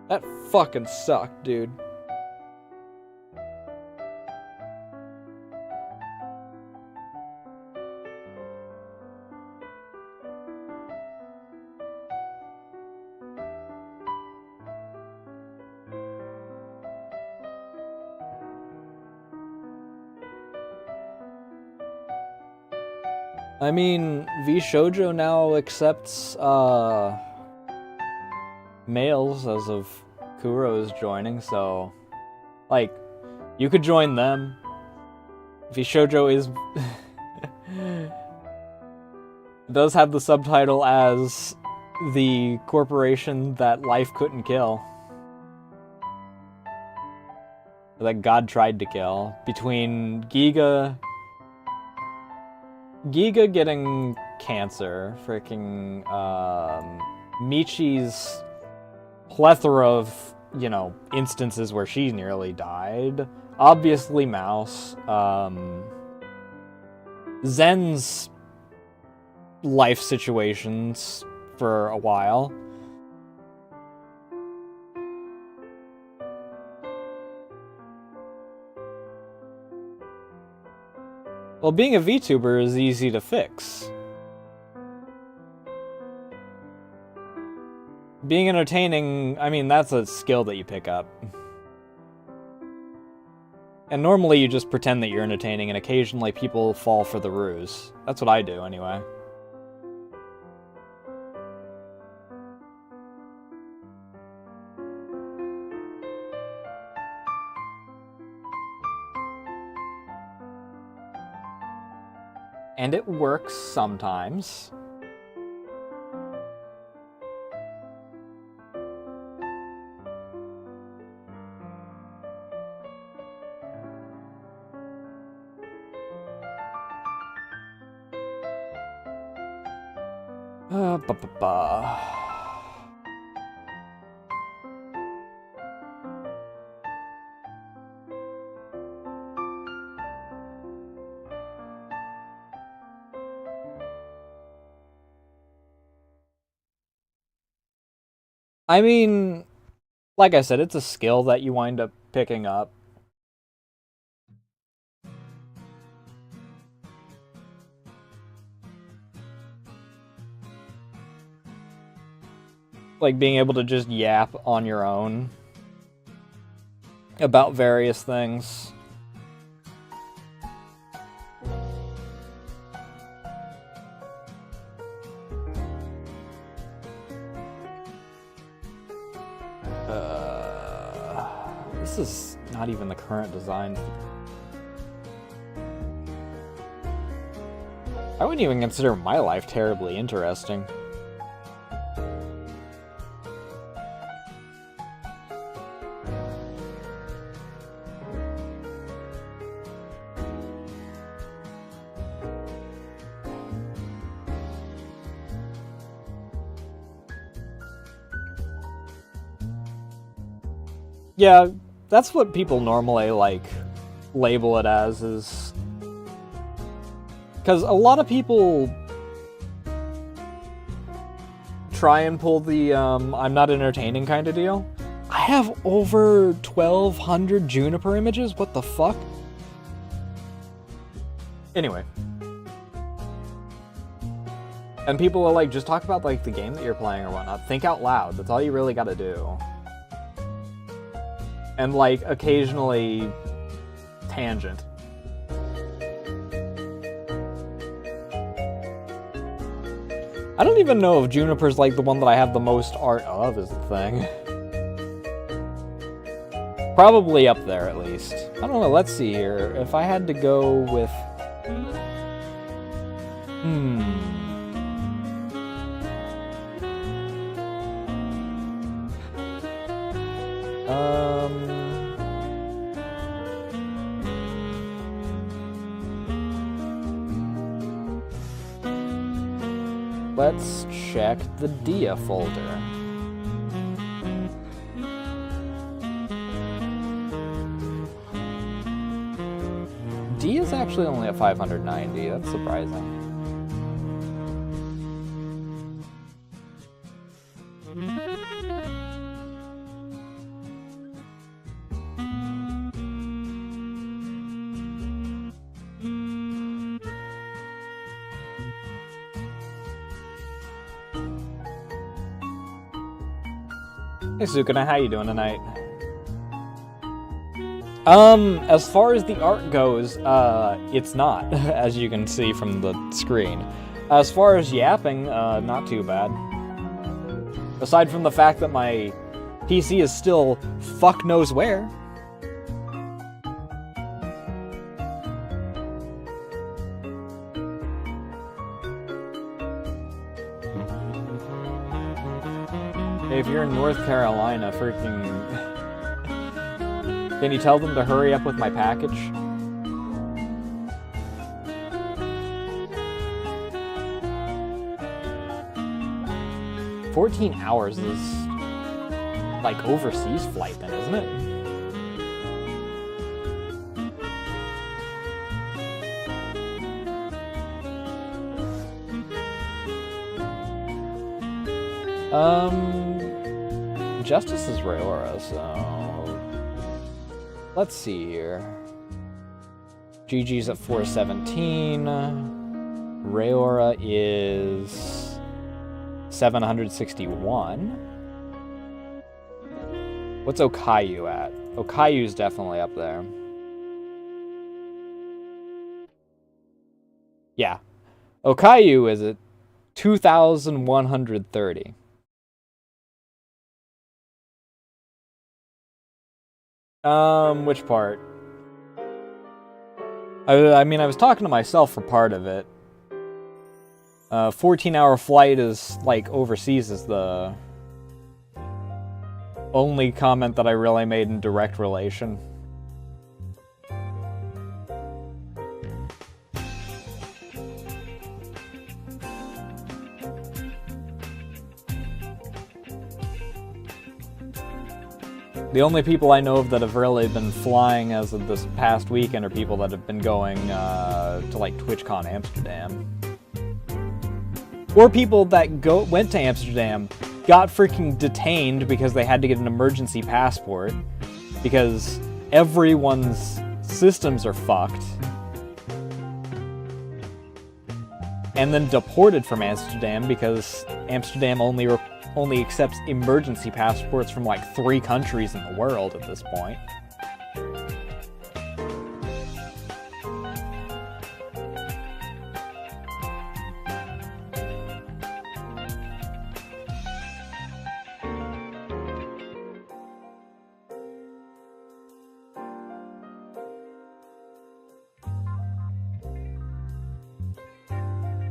That fucking sucked, dude. I mean, V Shoujo now accepts, males as of Kuro's joining, so, like, you could join them. V Shoujo is... does have the subtitle as the corporation that life couldn't kill. That God tried to kill. Between Giga getting cancer, freaking, Michi's plethora of, you know, instances where she nearly died. Obviously Mouse. Zen's life situations for a while. Well, being a VTuber is easy to fix. Being entertaining, I mean, that's a skill that you pick up. And normally you just pretend that you're entertaining, and occasionally people fall for the ruse. That's what I do, anyway. And it works sometimes. I mean, like I said, it's a skill that you wind up picking up. Like being able to just yap on your own about various things. This is not even the current design. I wouldn't even consider my life terribly interesting. Yeah, that's what people normally, like, label it as, is... Because a lot of people try and pull the, I'm not entertaining kind of deal. I have over 1,200 Juniper images? What the fuck? Anyway. And people are like, just talk about, like, the game that you're playing or whatnot. Think out loud. That's all you really gotta do. And, like, occasionally tangent. I don't even know if Juniper's, like, the one that I have the most art of is the thing. Probably up there, at least. I don't know, let's see here. If I had to go with... Let's check the Dia folder. Dia's actually only at 590, that's surprising. Hey Sukuna, how you doing tonight? As far as the art goes, it's not, as you can see from the screen. As far as yapping, not too bad. Aside from the fact that my PC is still fuck knows where. If you're in North Carolina, freaking... Can you tell them to hurry up with my package? $14 hours is... like overseas flight then, isn't it? Justice is Rayora, so... Let's see here. GG's at 417. Rayora is 761. What's Okayu at? Okayu's definitely up there. Yeah. Okayu is at 2,130. Which part? I mean, I was talking to myself for part of it. 14-hour flight is, like, overseas is the only comment that I really made in direct relation. The only people I know of that have really been flying as of this past weekend are people that have been going to, like, TwitchCon Amsterdam. Or people that went to Amsterdam, got freaking detained because they had to get an emergency passport, because everyone's systems are fucked, and then deported from Amsterdam because Amsterdam only accepts emergency passports from like 3 countries in the world at this point.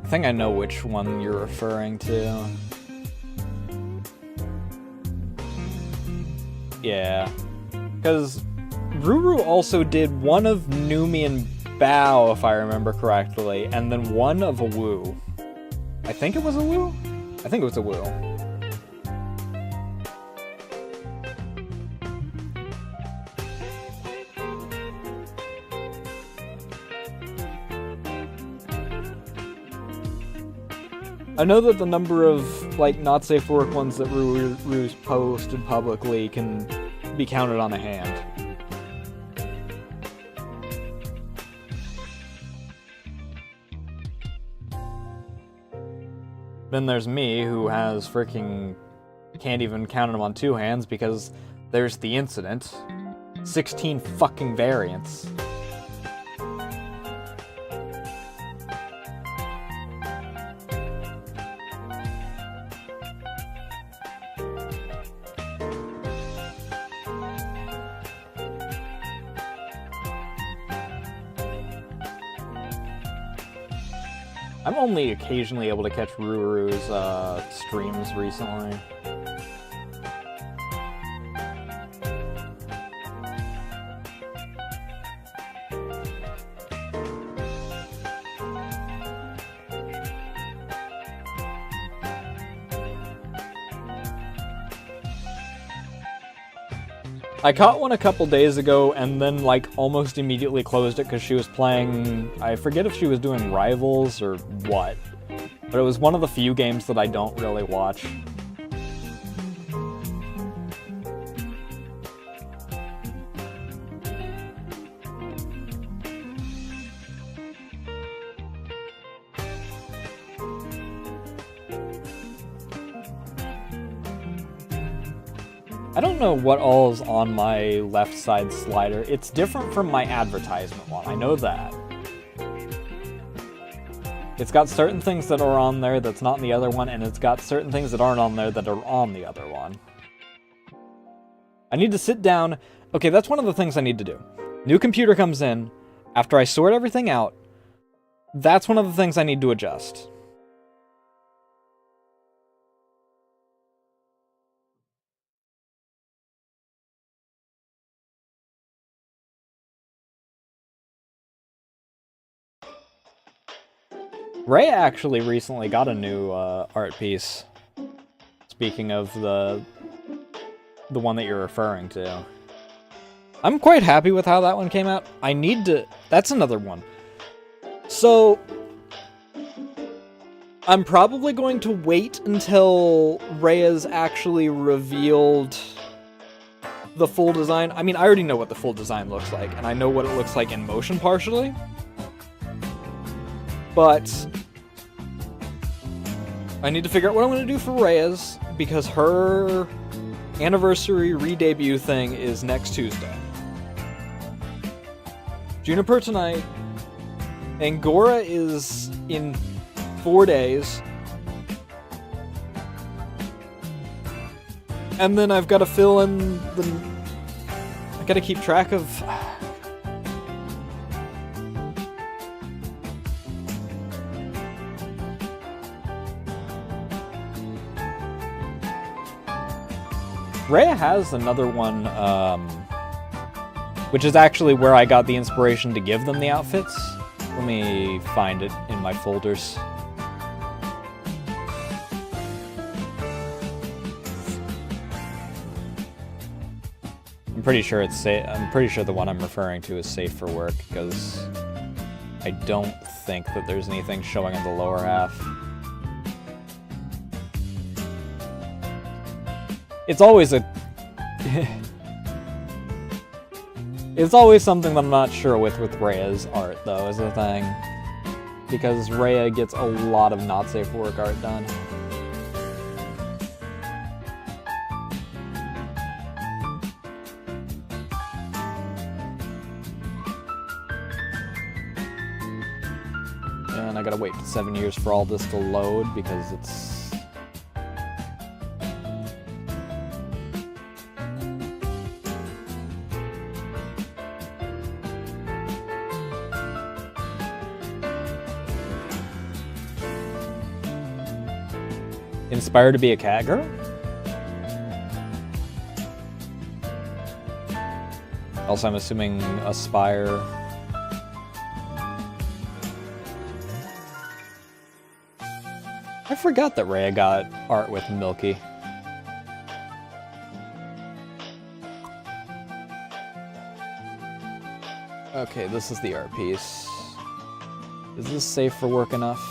I think I know which one you're referring to. Yeah. Because Ruru also did one of Numi and Bao, if I remember correctly, and then one of a Wu. I think it was a Wu? I think it was a Wu. I know that the number of, like, not safe for work ones that Ruru's posted publicly can be counted on a hand. Then there's me, who has freaking... can't even count them on two hands because there's the incident. 16 fucking variants. I'm only occasionally able to catch Ruru's streams recently. I caught one a couple days ago and then, like, almost immediately closed it because she was playing... I forget if she was doing Rivals or what. But it was one of the few games that I don't really watch. I don't know what all is on my left side slider. It's different from my advertisement one, I know that. It's got certain things that are on there that's not in the other one, and it's got certain things that aren't on there that are on the other one. I need to sit down. Okay, that's one of the things I need to do. New computer comes in. After I sort everything out, that's one of the things I need to adjust. Ray actually recently got a new art piece. Speaking of the one that you're referring to. I'm quite happy with how that one came out. I need to... That's another one. So... I'm probably going to wait until Rhea's actually revealed the full design. I mean, I already know what the full design looks like, and I know what it looks like in motion partially. But I need to figure out what I'm going to do for Rhea's, because her anniversary re-debut thing is next Tuesday. Juniper tonight. Angora is in 4 days. And then I've got to fill in the... I got to keep track of... Rhea has another one, which is actually where I got the inspiration to give them the outfits. Let me find it in my folders. I'm pretty sure it's safe. I'm pretty sure the one I'm referring to is safe for work, because I don't think that there's anything showing in the lower half. It's always a... It's always something that I'm not sure with Rhea's art, though, is the thing. Because Rhea gets a lot of not safe for work art done. And I gotta wait 7 years for all this to load, because it's... Inspired to be a cat girl? Also, I'm assuming aspire. I forgot that Rhea got art with Milky. Okay, this is the art piece. Is this safe for work enough?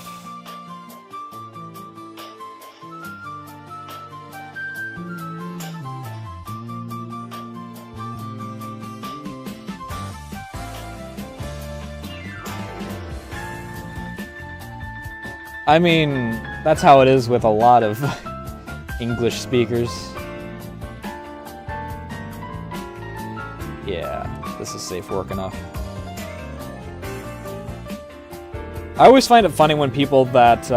I mean, that's how it is with a lot of English speakers. Yeah, this is safe work enough. I always find it funny when people that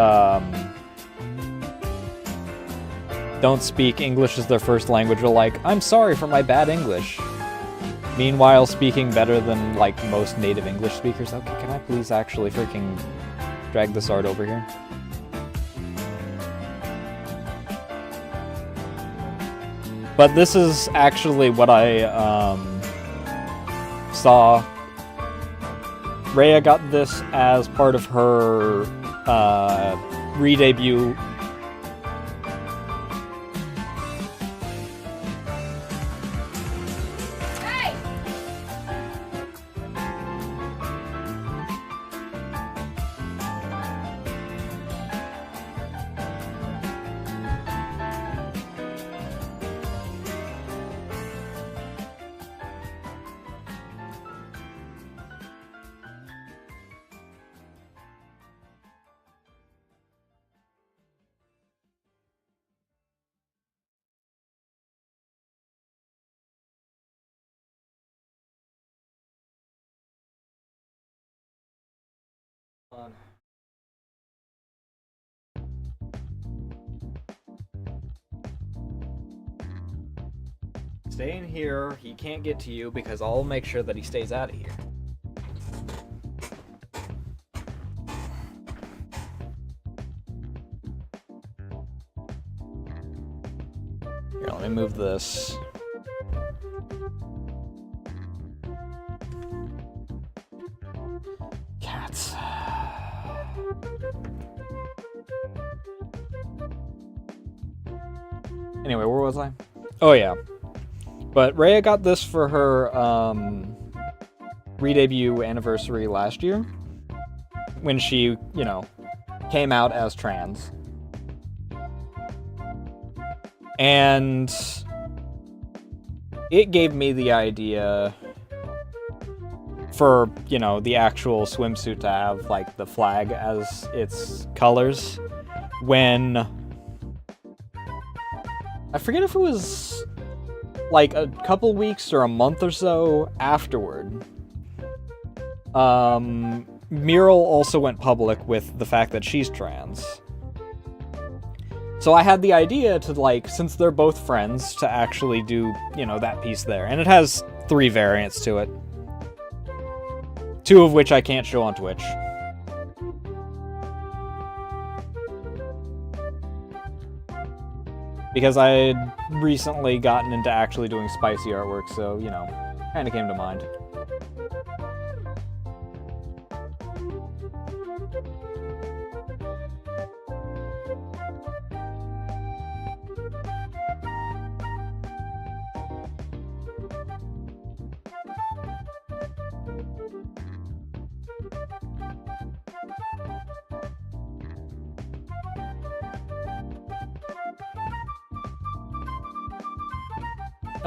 don't speak English as their first language are like, I'm sorry for my bad English. Meanwhile, speaking better than, like, most native English speakers. Okay, can I please actually freaking drag this art over here? But this is actually what I saw. Rhea got this as part of her re-debut. Stay in here. He can't get to you because I'll make sure that he stays out of here. Here, let me move this. Cats. Anyway, where was I? Oh, yeah. But Rhea got this for her re-debut anniversary last year. When she, you know, came out as trans. And it gave me the idea for, you know, the actual swimsuit to have, like, the flag as its colors. When... I forget if it was, like, a couple weeks or a month or so afterward. Mural also went public with the fact that she's trans. So I had the idea to, like, since they're both friends, to actually do, you know, that piece there. And it has 3 variants to it. 2 of which I can't show on Twitch. Because I had recently gotten into actually doing spicy artwork, so, you know, kinda came to mind.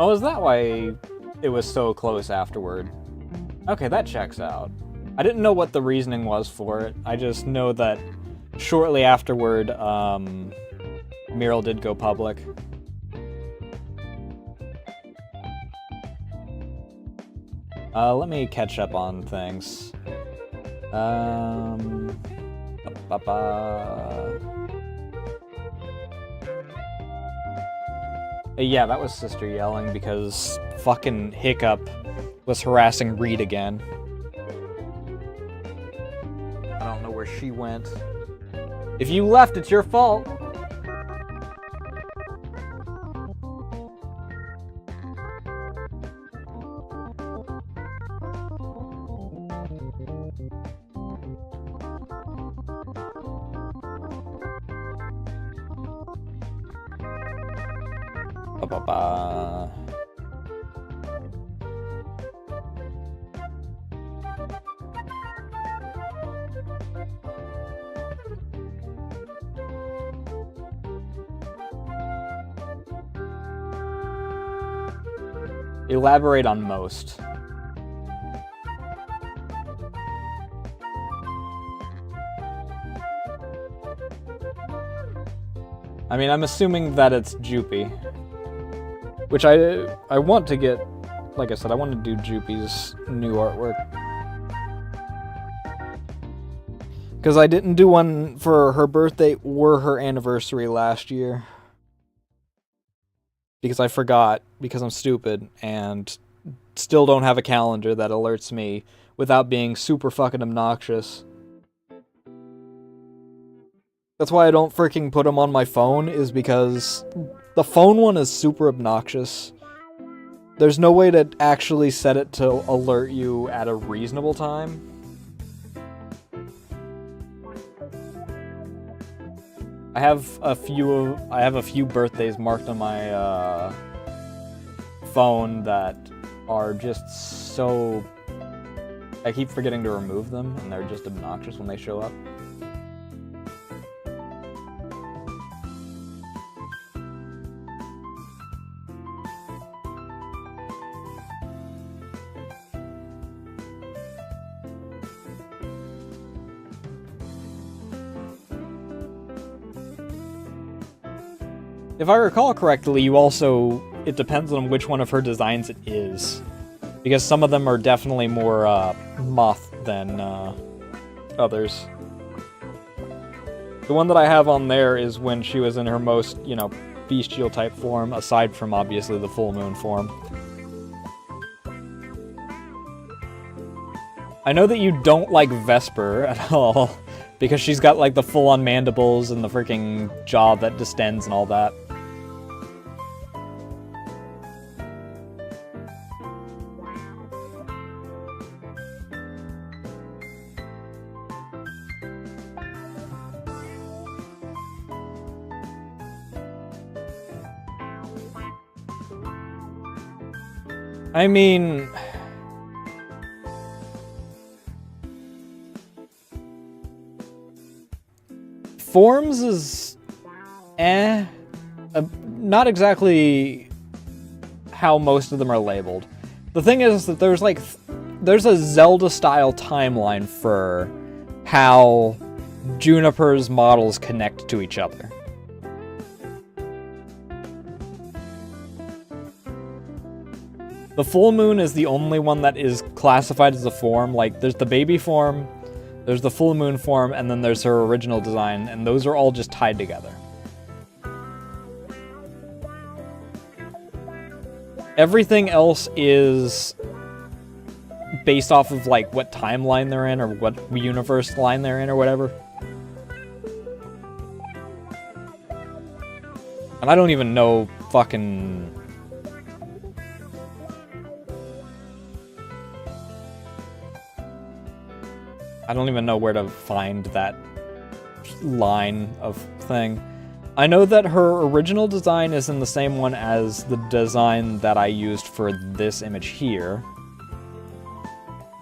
Oh, is that why it was so close afterward? Okay, that checks out. I didn't know what the reasoning was for it. I just know that shortly afterward, Mural did go public. Let me catch up on things. Yeah, that was Sister yelling because fucking Hiccup was harassing Reed again. I don't know where she went. If you left, it's your fault. Ba-ba-ba. Elaborate on most. I mean, I'm assuming that it's Jupy. Which I want to get, like I said, I want to do Jupy's new artwork. Because I didn't do one for her birthday or her anniversary last year. Because I forgot, because I'm stupid, and still don't have a calendar that alerts me without being super fucking obnoxious. That's why I don't freaking put them on my phone, is because the phone one is super obnoxious. There's no way to actually set it to alert you at a reasonable time. I have a few birthdays marked on my phone that are just so... I keep forgetting to remove them, and they're just obnoxious when they show up. If I recall correctly, it depends on which one of her designs it is. Because some of them are definitely more, moth than, others. The one that I have on there is when she was in her most, bestial type form, aside from, obviously, the full moon form. I know that you don't like Vesper at all, because she's got, like, the full-on mandibles and the freaking jaw that distends and all that. I mean... Forms is... not exactly how most of them are labeled. The thing is that there's a Zelda-style timeline for how Juniper's models connect to each other. The full moon is the only one that is classified as a form. Like, there's the baby form, there's the full moon form, and then there's her original design, and those are all just tied together. Everything else is based off of, like, what timeline they're in, or what universe line they're in, or whatever. And I don't even know fucking... I don't even know where to find that line of thing. I know that her original design is in the same one as the design that I used for this image here.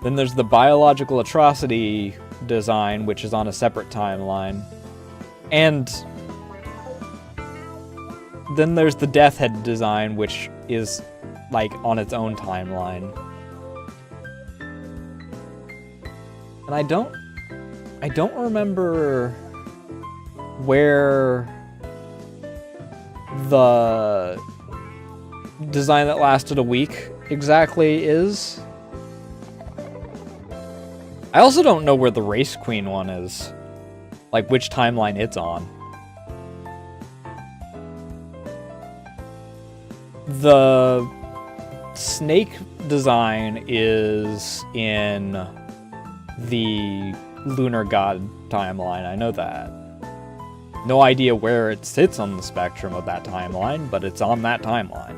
Then there's the biological atrocity design, which is on a separate timeline. And then there's the Death Head design, which is, like, on its own timeline. And I don't remember where the design that lasted a week exactly is. I also don't know where the Race Queen one is. Like, which timeline it's on. The snake design is in the Lunar God timeline, I know that. No idea where it sits on the spectrum of that timeline, but it's on that timeline.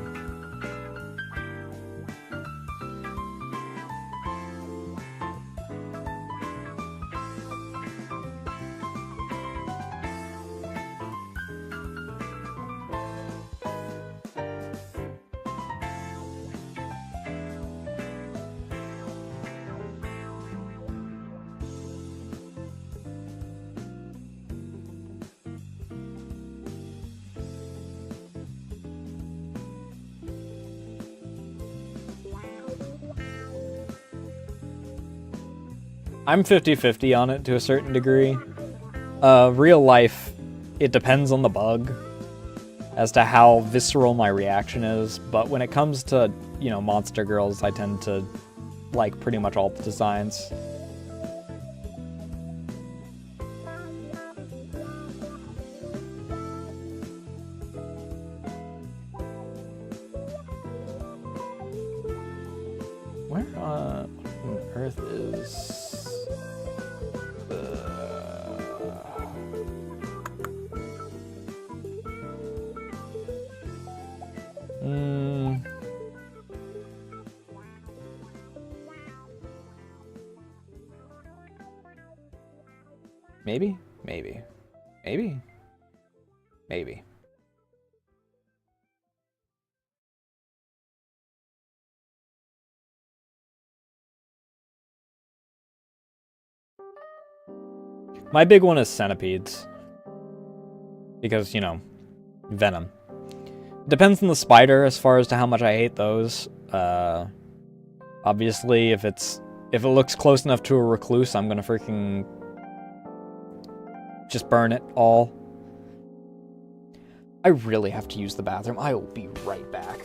I'm 50-50 on it to a certain degree. Real life, it depends on the bug as to how visceral my reaction is, but when it comes to, you know, monster girls, I tend to like pretty much all the designs. Where on earth is maybe? Maybe. Maybe? Maybe. My big one is centipedes. Because, you know, venom. Depends on the spider as far as to how much I hate those. Obviously, if it looks close enough to a recluse, I'm gonna freaking just burn it all. I really have to use the bathroom. I will be right back.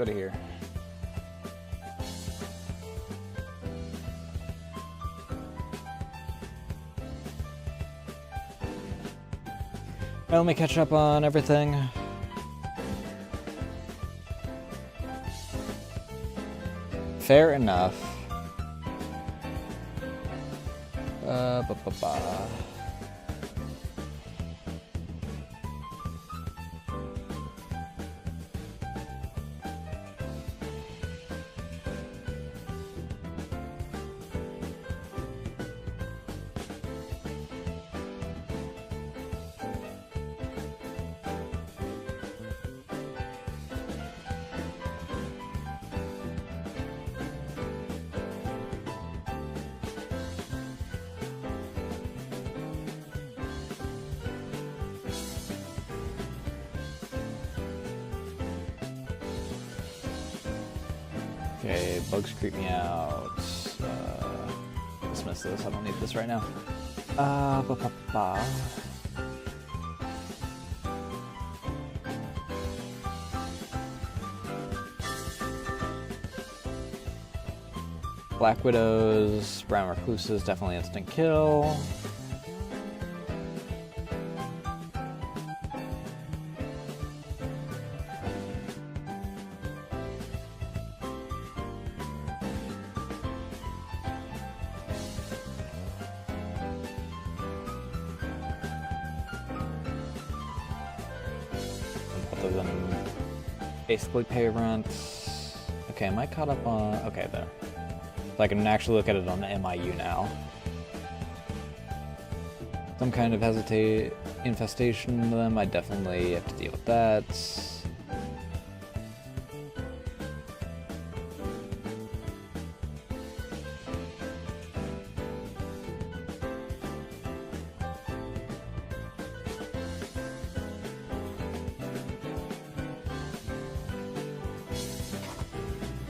go to here. Right, let me catch up on everything. Fair enough. Okay, bugs creep me out. Dismiss this, I don't need this right now. Black Widows, Brown Recluses, definitely instant kill. Both of them basically pay rent. Okay, am I caught up on... Okay, there. So I can actually look at it on the MIU now. Some kind of infestation of them, I definitely have to deal with that.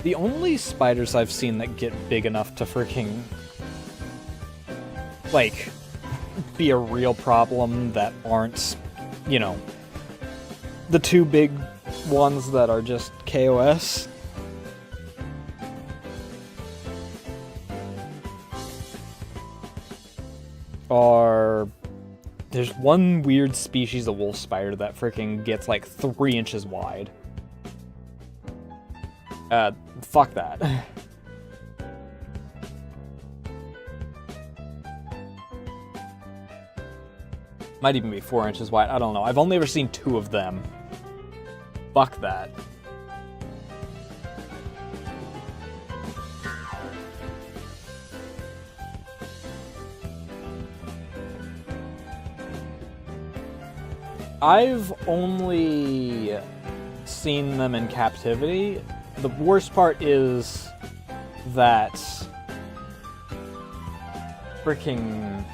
The only spiders I've seen that get big enough to freaking, like, be a real problem that aren't, you know, the two big ones that are just KOS. Are... There's one weird species of wolf spider that freaking gets like 3 inches wide. Fuck that. Might even be 4 inches wide, I don't know. I've only ever seen 2 of them. Fuck that. I've only seen them in captivity. The worst part is that freaking...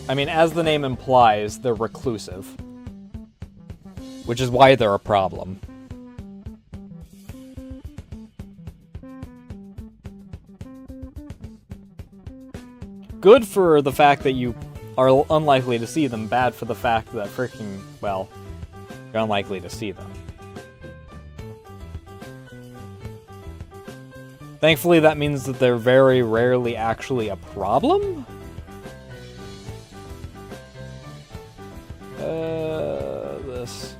I mean, as the name implies, they're reclusive. Which is why they're a problem. Good for the fact that you are unlikely to see them, bad for the fact that freaking, well, you're unlikely to see them. Thankfully, that means that they're very rarely actually a problem? This.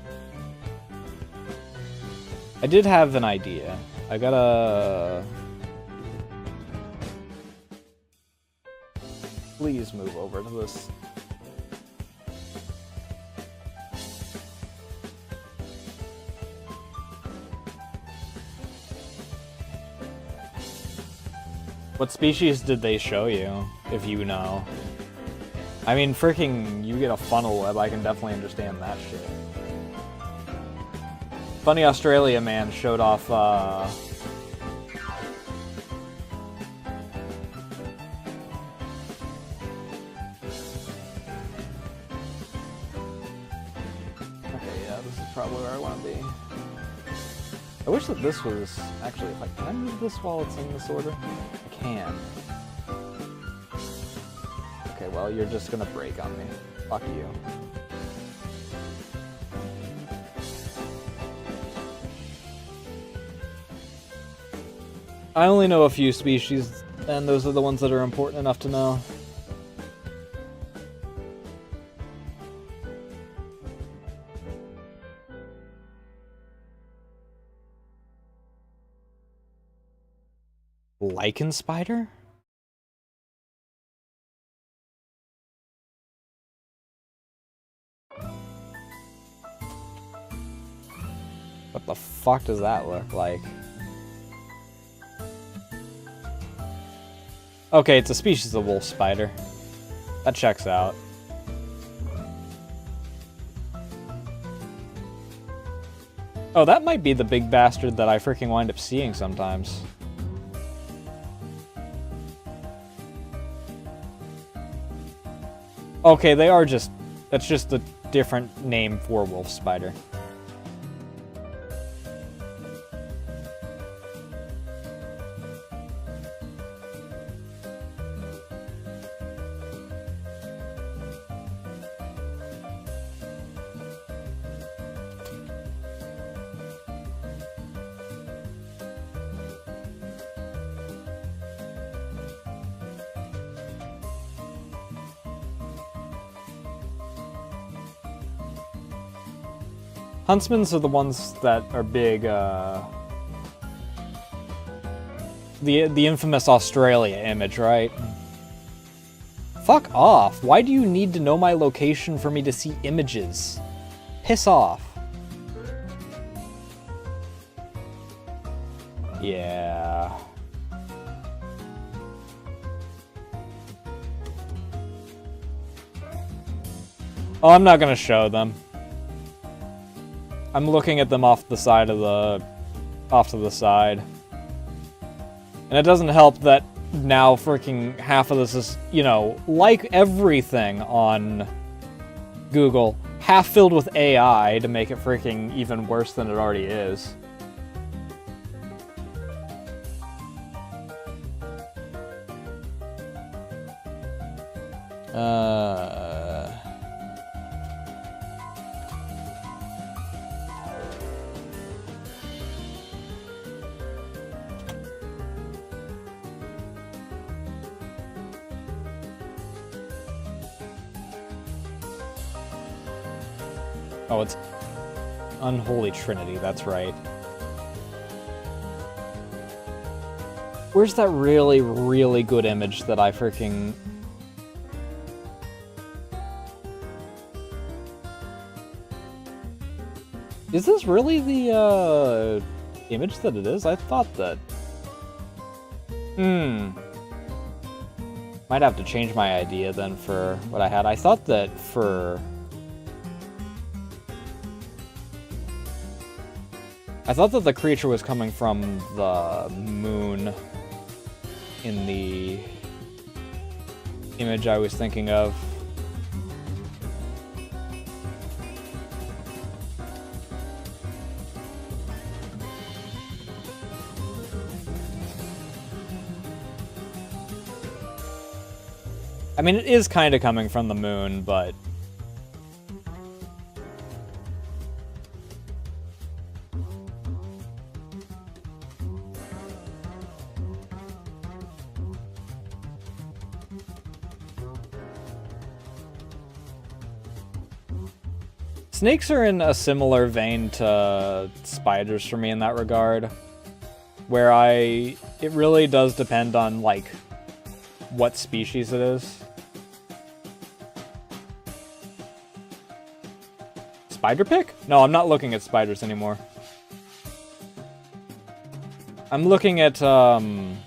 I did have an idea. I gotta... Please move over to this. What species did they show you, if you know? I mean, freaking, you get a funnel web, I can definitely understand that shit. Funny Australia man showed off, probably where I want to be. I wish that this was actually, if I can move this while it's in this order? I can. Okay, well, you're just gonna break on me. Fuck you. I only know a few species, and those are the ones that are important enough to know. Lichen spider? What the fuck does that look like? Okay, it's a species of wolf spider. That checks out. Oh, that might be the big bastard that I freaking wind up seeing sometimes. Okay, they are just... That's just a different name for wolf spider. Huntsmans are the ones that are big, the infamous Australia image, right? Fuck off. Why do you need to know my location for me to see images? Piss off. Yeah. Oh, I'm not gonna show them. I'm looking at them off to the side. And it doesn't help that now freaking half of this is, you know, like everything on Google, half filled with AI to make it freaking even worse than it already is. Oh, it's Unholy Trinity, that's right. Where's that really, really good image that I freaking... Is this really the, image that it is? I thought that... Might have to change my idea then for what I had. I thought that for... I thought that the creature was coming from the moon in the image I was thinking of. I mean, it is kind of coming from the moon, but... Snakes are in a similar vein to spiders for me in that regard, where it really does depend on, like, what species it is. Spider pick? No, I'm not looking at spiders anymore. I'm looking at, once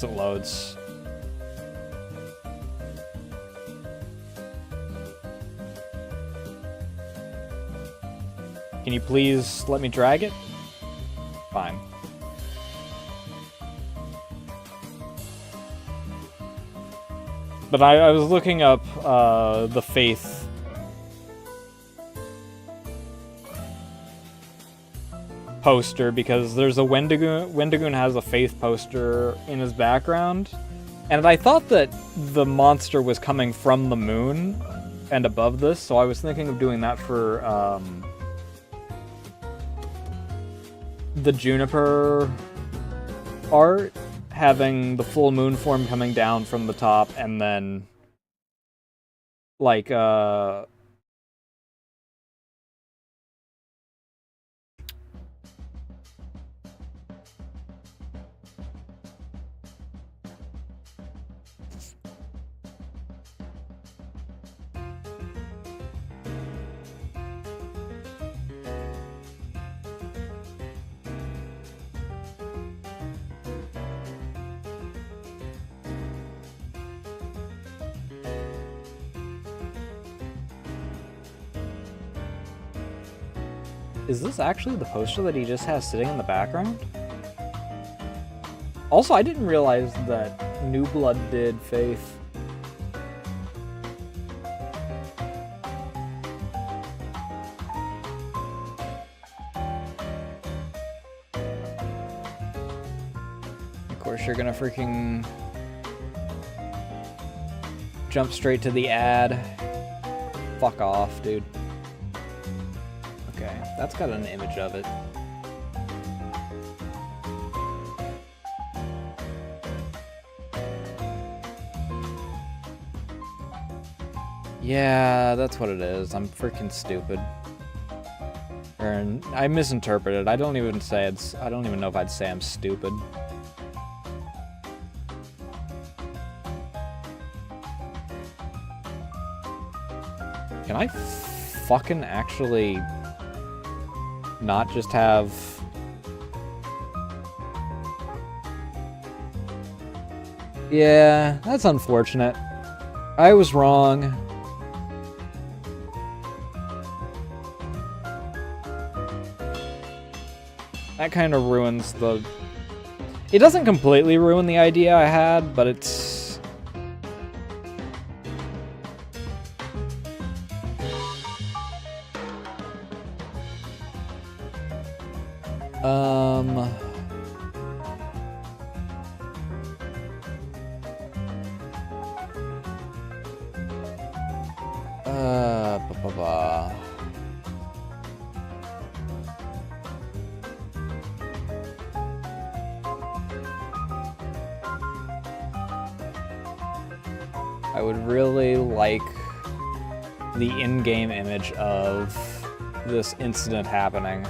it loads. Can you please let me drag it? Fine. But I was looking up the Faith poster because there's a Wendigoon has a Faith poster in his background, and I thought that the monster was coming from the moon and above this, so I was thinking of doing that for the Juniper art having the full moon form coming down from the top and then like is this actually the poster that he just has sitting in the background? Also, I didn't realize that New Blood did Faith. Of course, you're gonna freaking jump straight to the ad. Fuck off, dude. Okay, that's got an image of it. Yeah, that's what it is. I'm freaking stupid. Or I misinterpreted. I don't even know if I'd say I'm stupid. Can I fucking actually not just have... Yeah, that's unfortunate. I was wrong. That kind of ruins the... It doesn't completely ruin the idea I had, but it's... I would really like the in-game image of this incident happening.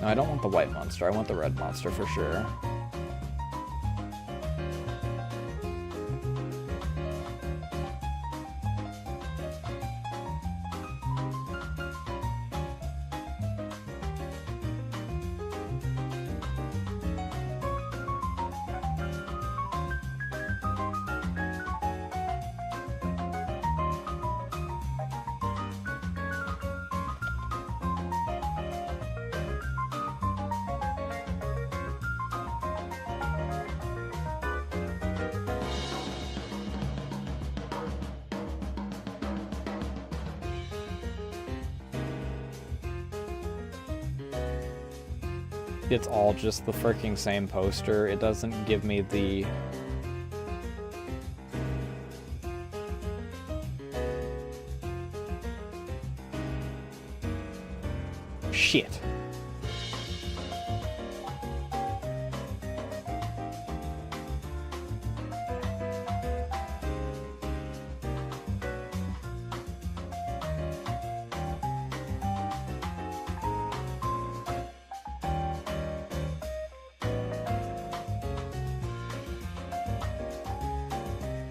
No, I don't want the white monster. I want the red monster for sure. It's all just the freaking same poster. It doesn't give me the... Shit.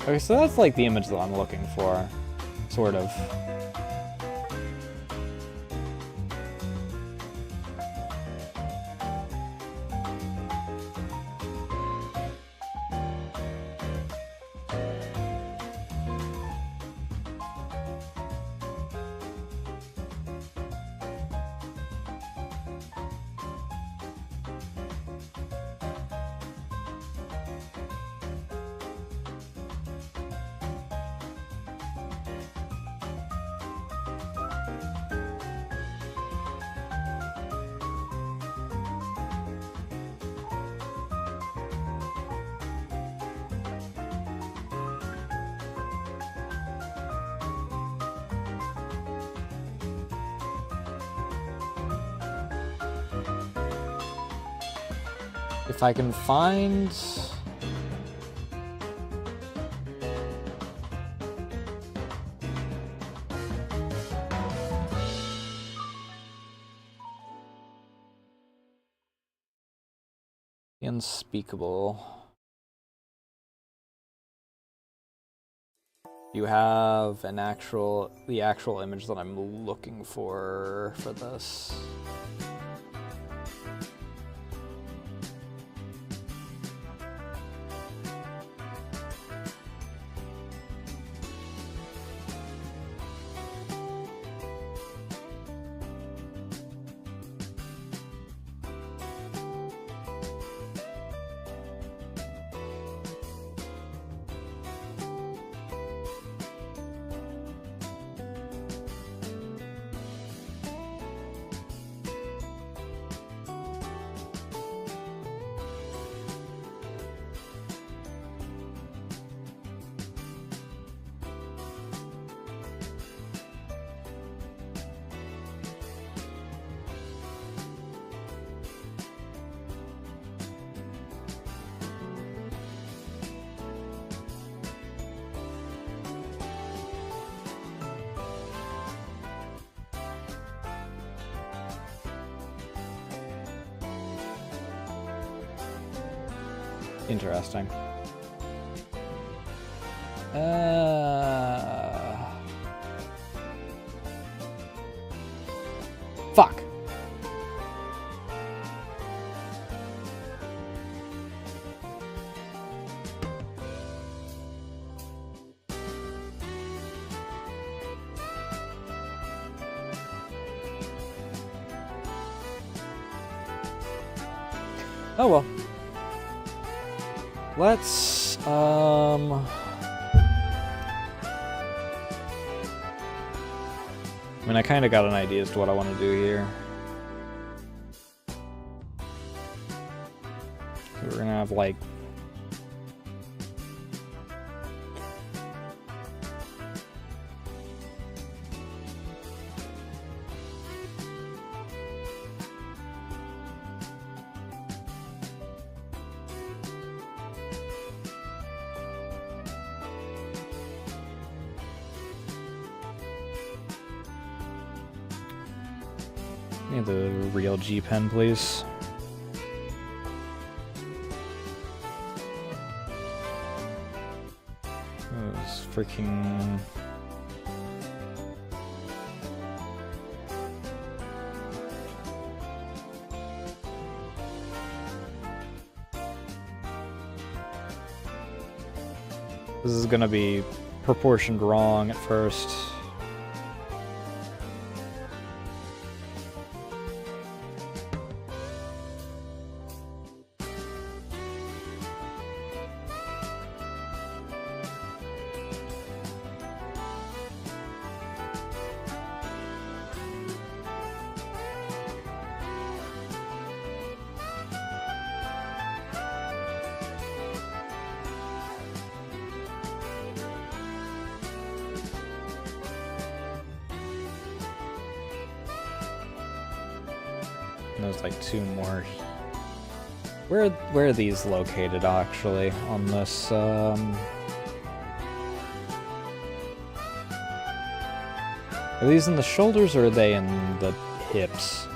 Okay, so that's like the image that I'm looking for, sort of. If I can find... Unspeakable. You have the actual image that I'm looking for this. Interesting. Fuck. Oh well. Let's, I mean, I kind of got an idea as to what I want to do here. So we're gonna have, like... Need the real G pen, please. Those freaking... This is gonna be proportioned wrong at first. And there's like two more. Where are these located actually on this? Are these in the shoulders or are they in the hips?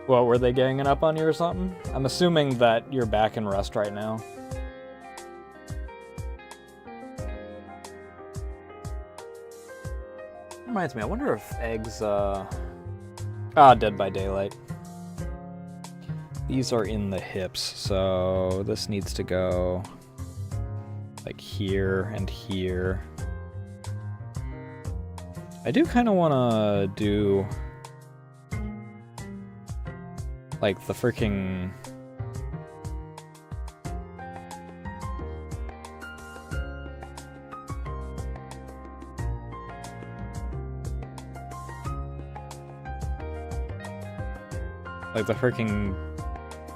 What, were they ganging up on you or something? I'm assuming that you're back in rest right now. Reminds me, I wonder if eggs, Dead by Daylight. These are in the hips, so this needs to go like here and here. I do kind of want to do like the freaking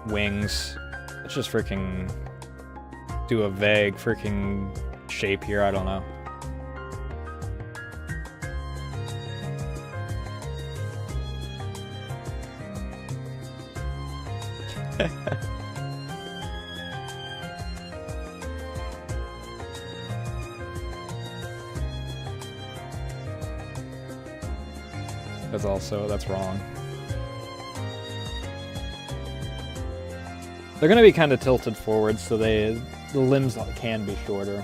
wings. Let's just freaking do a vague freaking shape here. I don't know. That's wrong. They're gonna be kind of tilted forward, so the limbs can be shorter.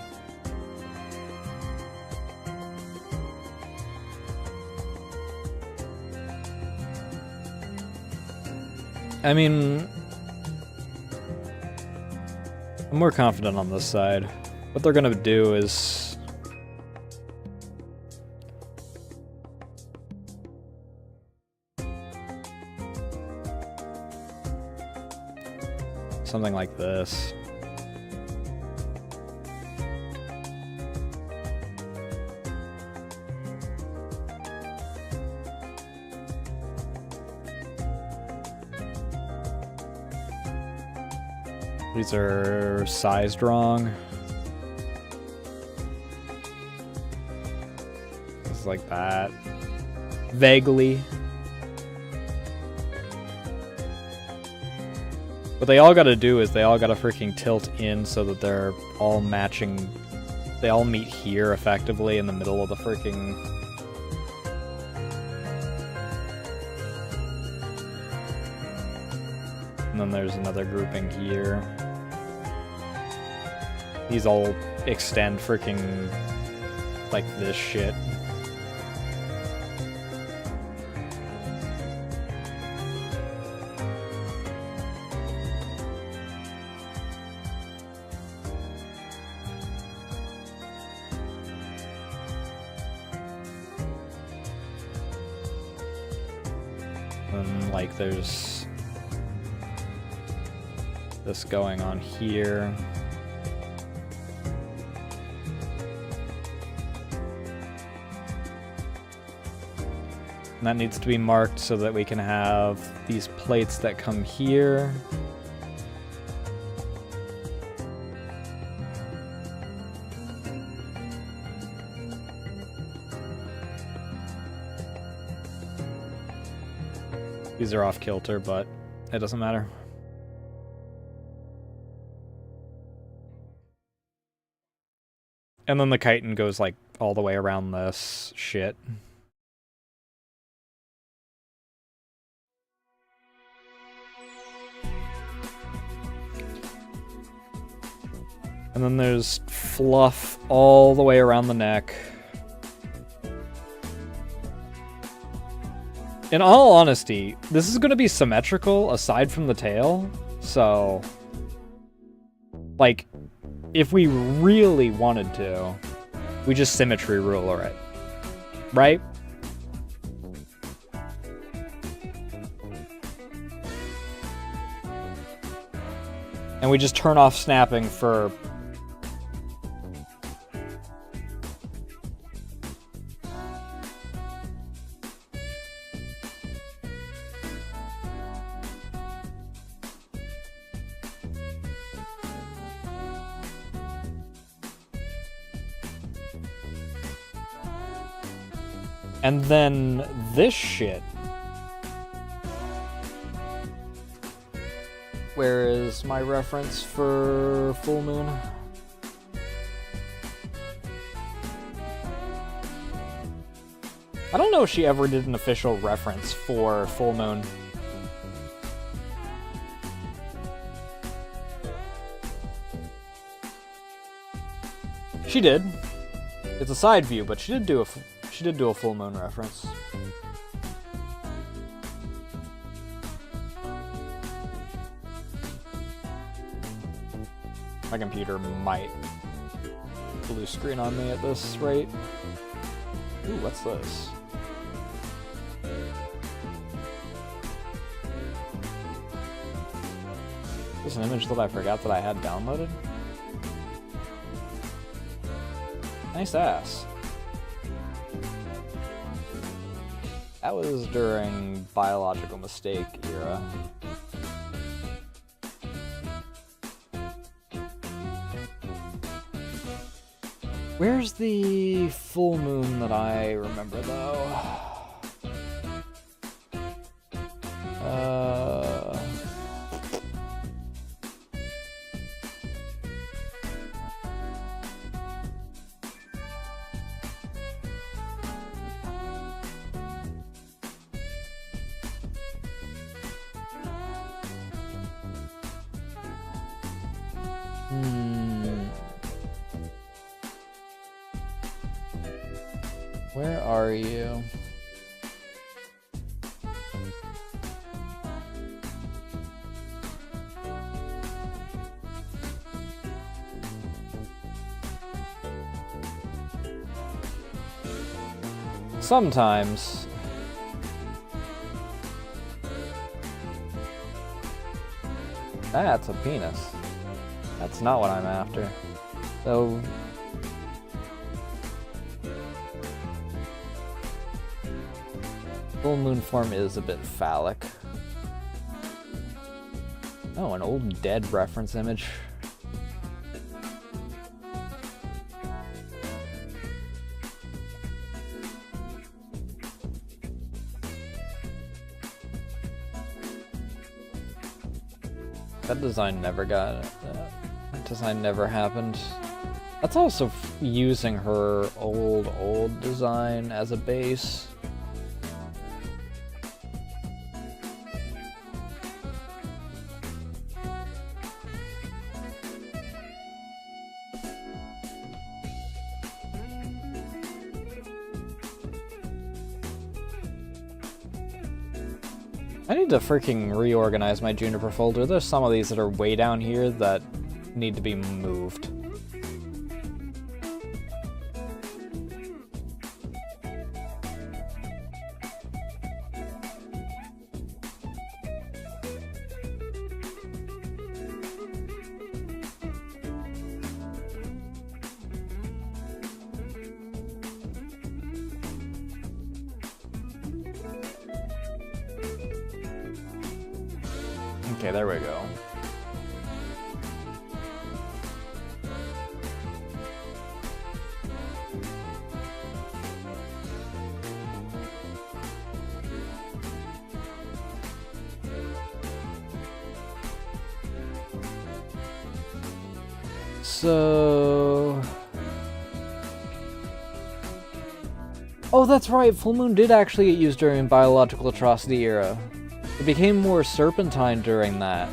I mean, I'm more confident on this side. What they're gonna do is something like this. These are sized wrong. It's like that. Vaguely. What they all gotta do is they all gotta freaking tilt in so that they're all matching. They all meet here effectively in the middle of the freaking... And then there's another grouping here. These all extend freaking like this shit. And like there's this going on here. And that needs to be marked so that we can have these plates that come here. These are off kilter, but it doesn't matter. And then the chitin goes like all the way around this shit. And then there's fluff all the way around the neck. In all honesty, this is going to be symmetrical aside from the tail, so... Like, if we really wanted to, we just symmetry ruler it. Right? And we just turn off snapping for... And then this shit. Where is my reference for full moon? I don't know if she ever did an official reference for full moon. She did. It's a side view, but she did do a full moon reference. My computer might blue screen on me at this rate. Ooh, what's this? Is this an image that I forgot that I had downloaded? Nice ass. That was during biological mistake era. Where's the full moon that I remember though? Where are you? Sometimes. That's a penis. That's not what I'm after. So... full moon form is a bit phallic. Oh, an old Dead reference image. That design never got... that design never happened. That's also using her old design as a base. I need to freaking reorganize my Juniper folder. There's some of these that are way down here that need to be moved. Okay, there we go. So... oh, that's right, full moon did actually get used during biological atrocity era. It became more serpentine during that.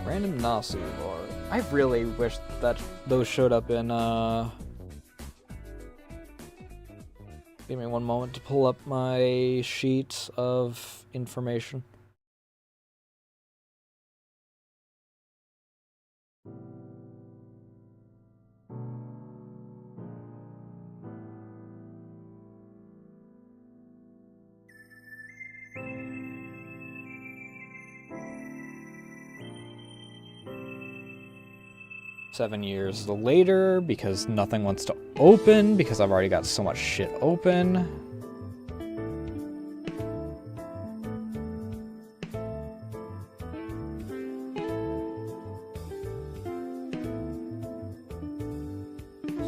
Random Nasu lore. I really wish that those showed up in, give me one moment to pull up my sheet of information. Seven years later, because nothing wants to open, because I've already got so much shit open.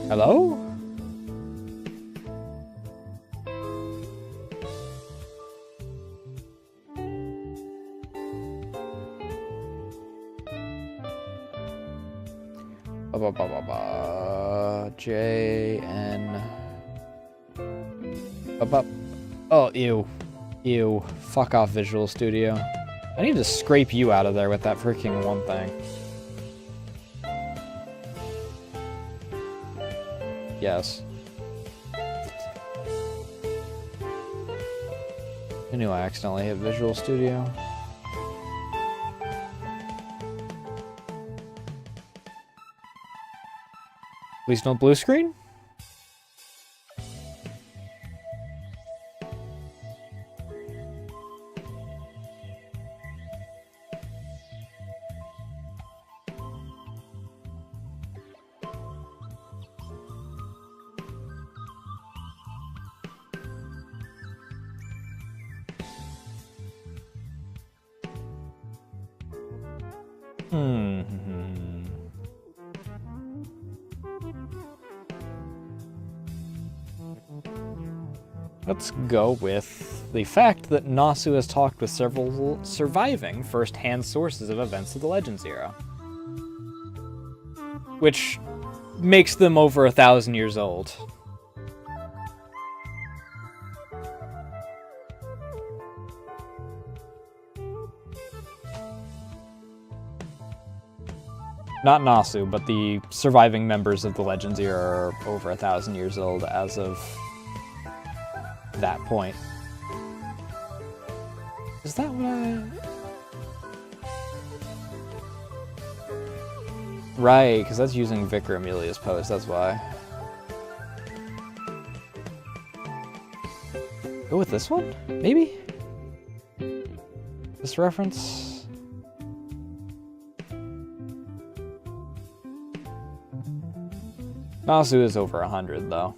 Hello? J-N... oh, ew. Ew. Fuck off, Visual Studio. I need to scrape you out of there with that freaking one thing. Yes. I knew I accidentally hit Visual Studio. Please don't blue screen? Let's go with the fact that Nasu has talked with several surviving first-hand sources of events of the Legends era. Which makes them over 1,000 years old. Not Nasu, but the surviving members of the Legends era are over 1,000 years old as of that point. Is that what I... Right, because that's using Vicar Amelia's post, that's why. Go with this one? Maybe? This reference? Nasu is over 100, though.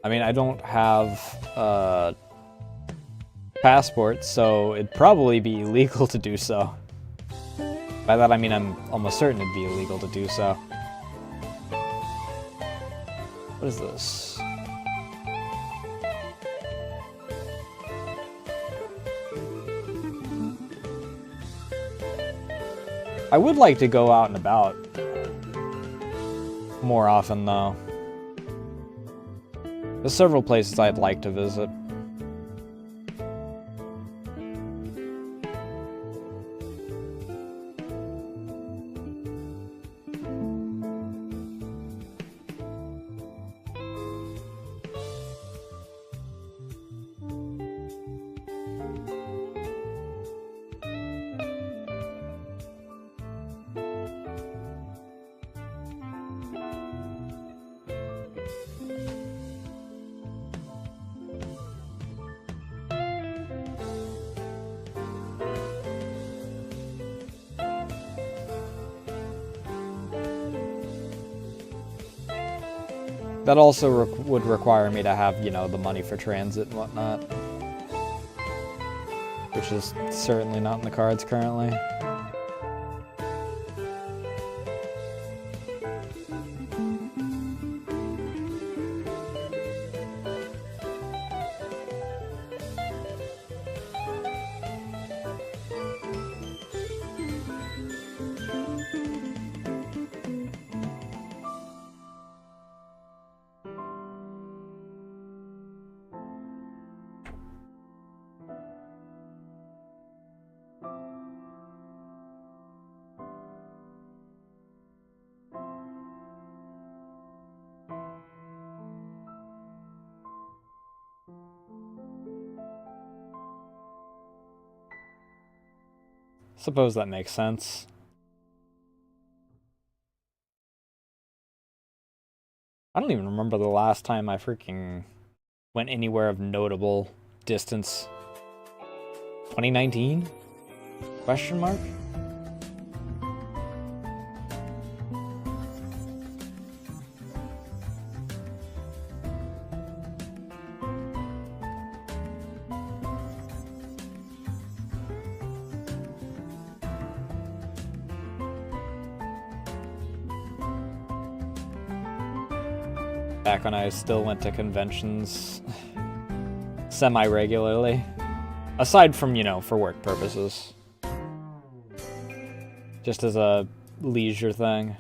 I mean, I don't have a passport, so it'd probably be illegal to do so. By that I mean I'm almost certain it'd be illegal to do so. What is this? I would like to go out and about more often, though. There's several places I'd like to visit. That also would require me to have, you know, the money for transit and whatnot. Which is certainly not in the cards currently. Suppose that makes sense. I don't even remember the last time I freaking went anywhere of notable distance. 2019? Question mark? Back when I still went to conventions semi-regularly. Aside from, you know, for work purposes. Just as a leisure thing.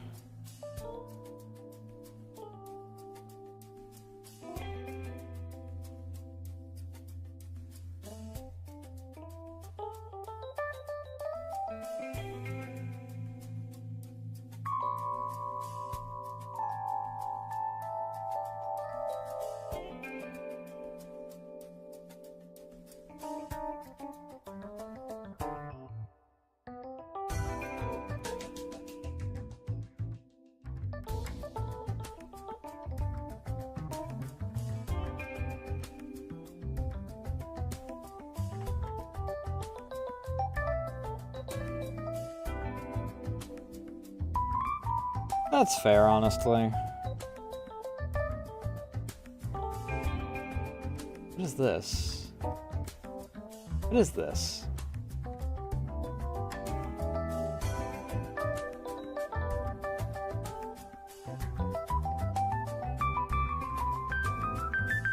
That's fair, honestly. What is this? What is this?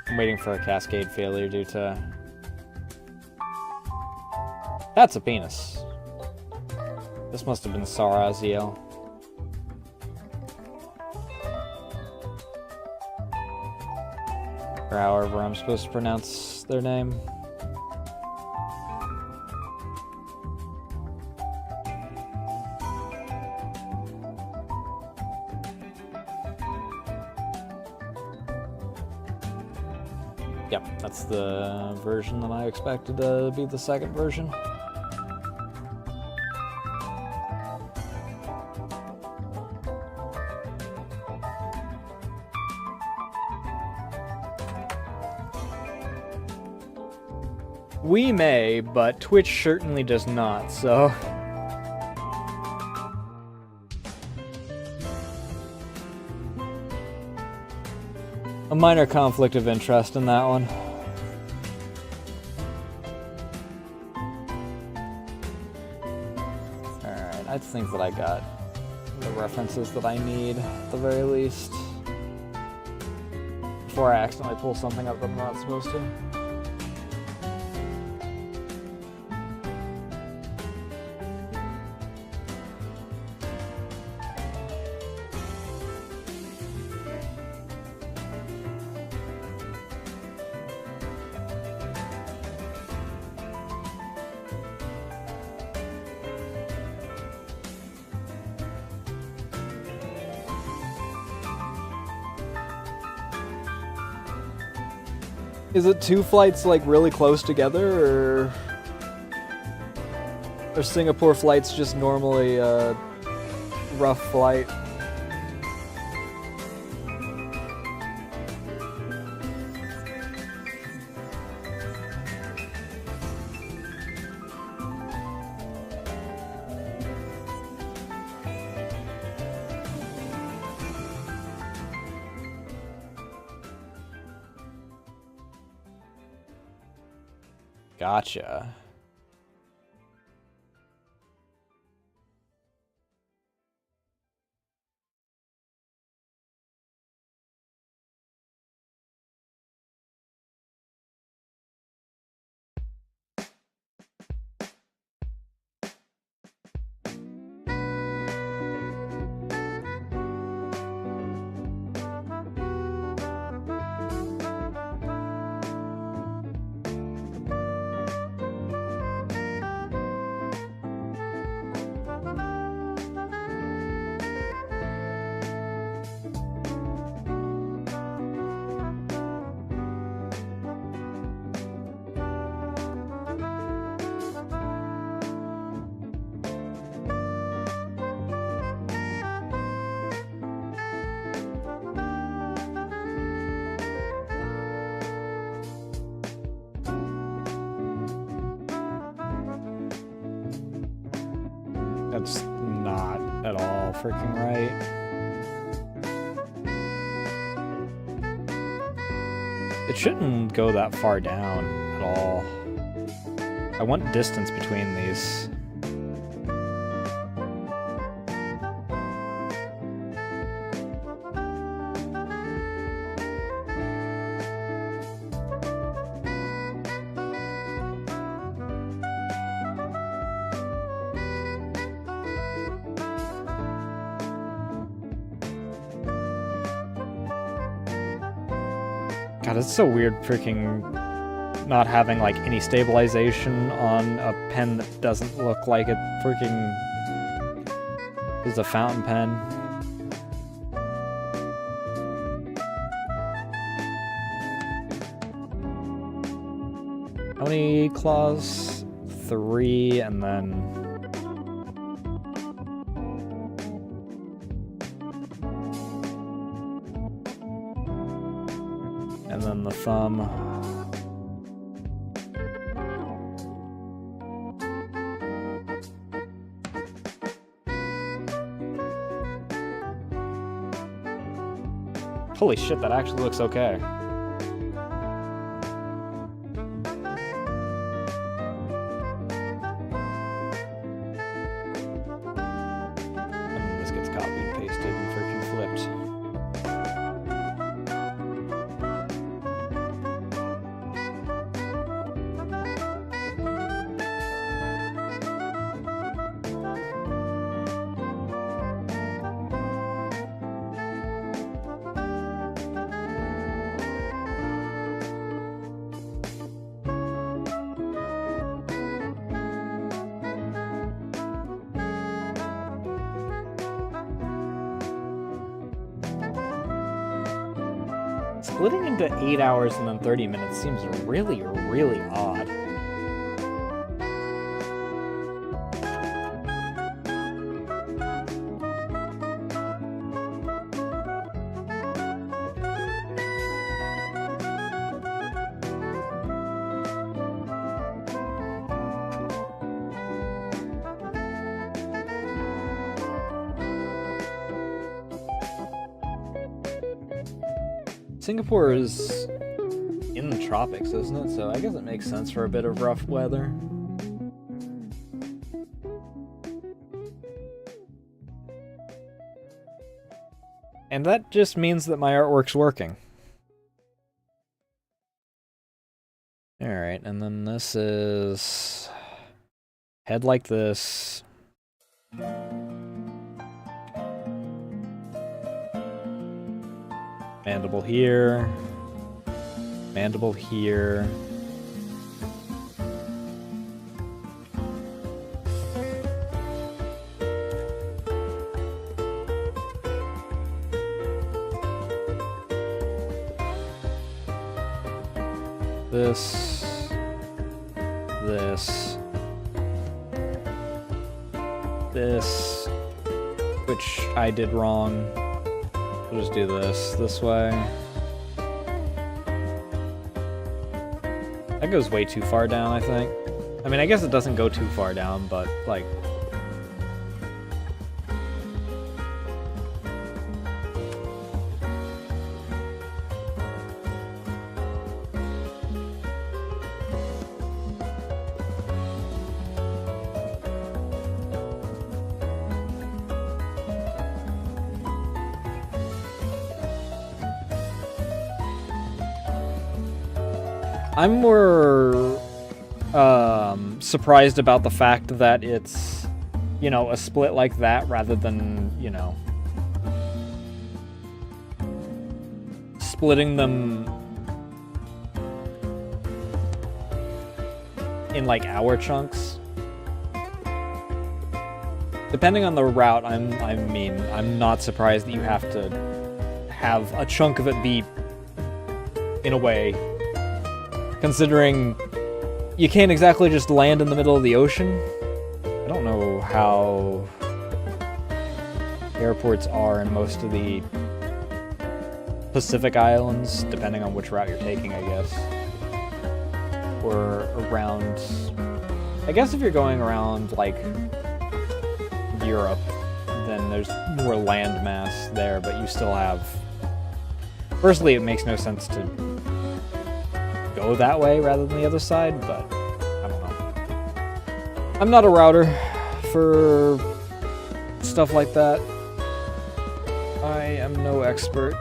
I'm waiting for a cascade failure due to... That's a penis. This must have been Saraziel. Or however I'm supposed to pronounce their name. Yep, that's the version that I expected to be the second version. We may, but Twitch certainly does not, so... A minor conflict of interest in that one. Alright, I think that I got the references that I need, at the very least. Before I accidentally pull something up that I'm not supposed to. Is it two flights, like, really close together, or... Are Singapore flights just normally a rough flight? Gotcha. That's not at all freaking right. It shouldn't go that far down at all. I want distance between these. God, it's so weird freaking not having, like, any stabilization on a pen that doesn't look like it freaking is a fountain pen. How many claws? 3, and then... and then the thumb. Holy shit, that actually looks okay. And this gets copied and pasted and freaking flipped. Splitting into 8 hours and then 30 minutes seems really, really odd. Singapore is in the tropics, isn't it? So I guess it makes sense for a bit of rough weather. And that just means that my artwork's working. Alright, and then this is... head like this. Mandible here. Mandible here. This. This. This. Which I did wrong. We'll just do this way. That goes way too far down, I think. I mean, I guess it doesn't go too far down, but, like... I'm more surprised about the fact that it's, you know, a split like that rather than, you know, splitting them in like hour chunks. Depending on the route, I'm not surprised that you have to have a chunk of it be in a way. Considering you can't exactly just land in the middle of the ocean. I don't know how airports are in most of the Pacific Islands, depending on which route you're taking, I guess. Or around... I guess if you're going around, like, Europe, then there's more land mass there, but you still have... Firstly, it makes no sense to go that way rather than the other side, but I don't know. I'm not a router for stuff like that. I am no expert.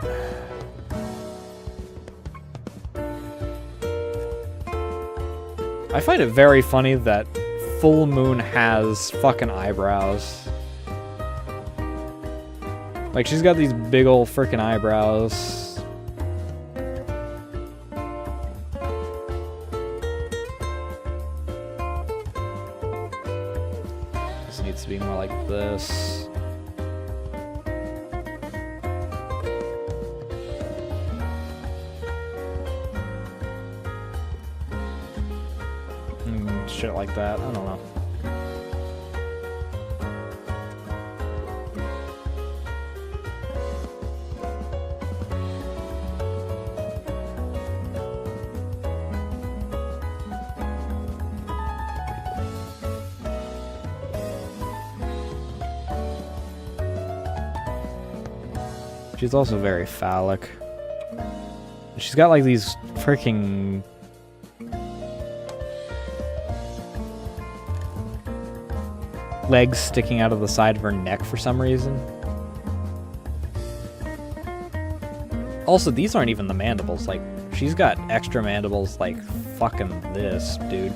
I find it very funny that Full Moon has fucking eyebrows. Like, she's got these big ol' frickin' eyebrows. Needs to be more like this. Shit like that. I don't know. She's also very phallic. She's got like these freaking legs sticking out of the side of her neck for some reason. Also, these aren't even the mandibles. Like, she's got extra mandibles like fucking this, dude.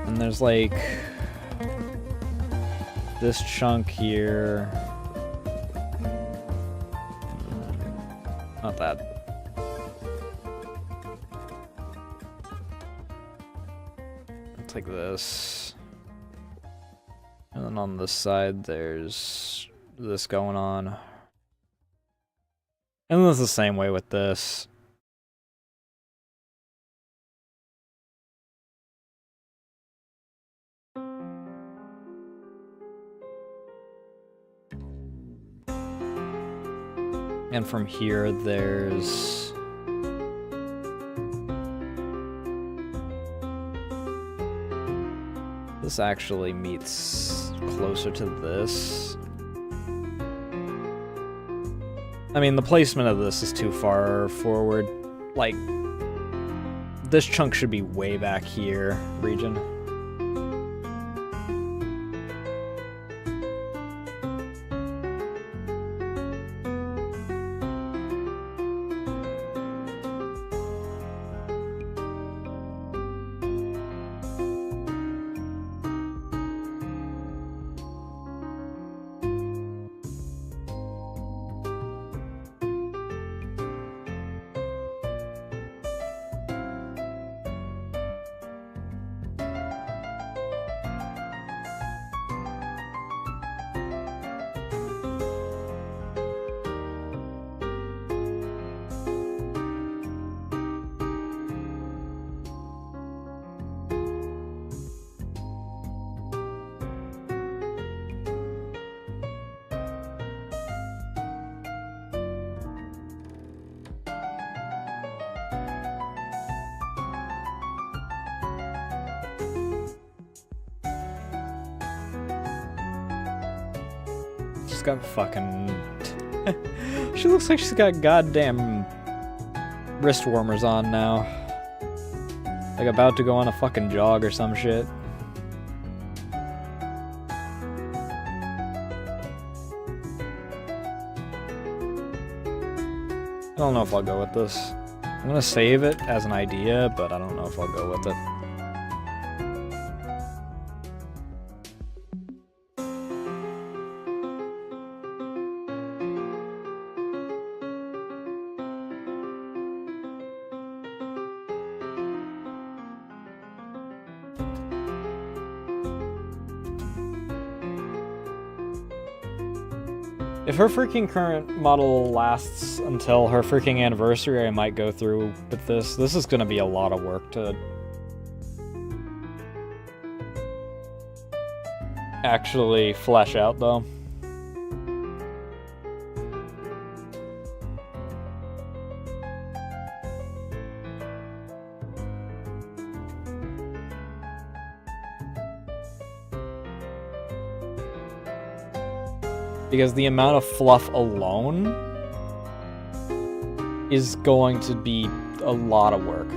And there's like this chunk here. Not that. It's like this. And then on this side there's this going on. And then it's the same way with this. And from here, there's this actually meets closer to this. I mean, the placement of this is too far forward. Like, this chunk should be way back here, region. She's got fucking... She looks like she's got goddamn wrist warmers on now. Like about to go on a fucking jog or some shit. I don't know if I'll go with this. I'm gonna save it as an idea, but I don't know if I'll go with it. If her freaking current model lasts until her freaking anniversary, I might go through with this. This is gonna be a lot of work to actually flesh out, though. Because the amount of fluff alone is going to be a lot of work.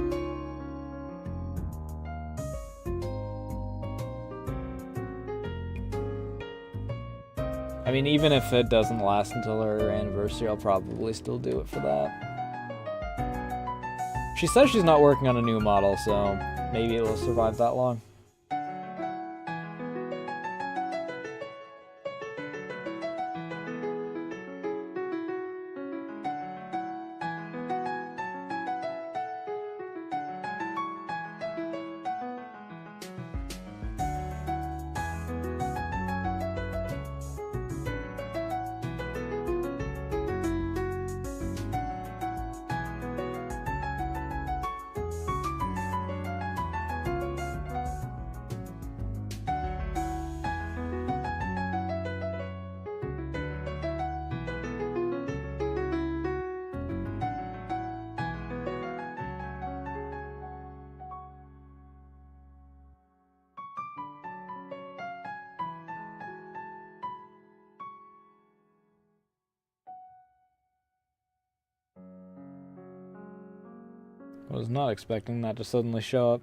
I mean, even if it doesn't last until her anniversary, I'll probably still do it for that. She says she's not working on a new model, so maybe it'll survive that long. I was not expecting that to suddenly show up.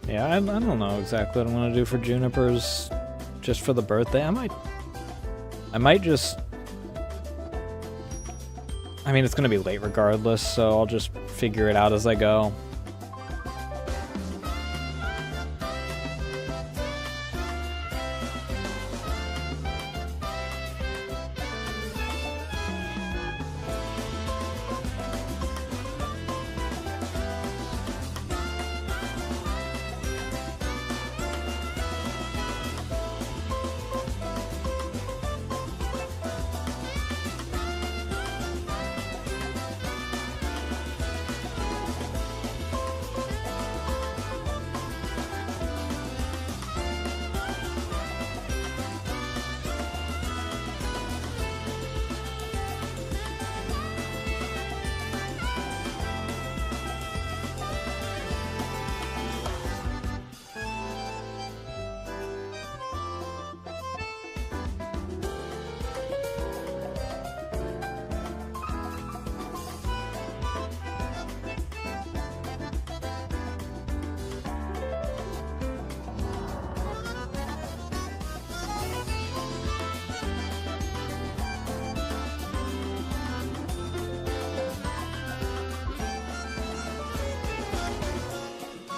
Yeah, I don't know exactly what I'm gonna do for junipers just for the birthday. I might just... I mean, it's gonna be late regardless, so I'll just figure it out as I go.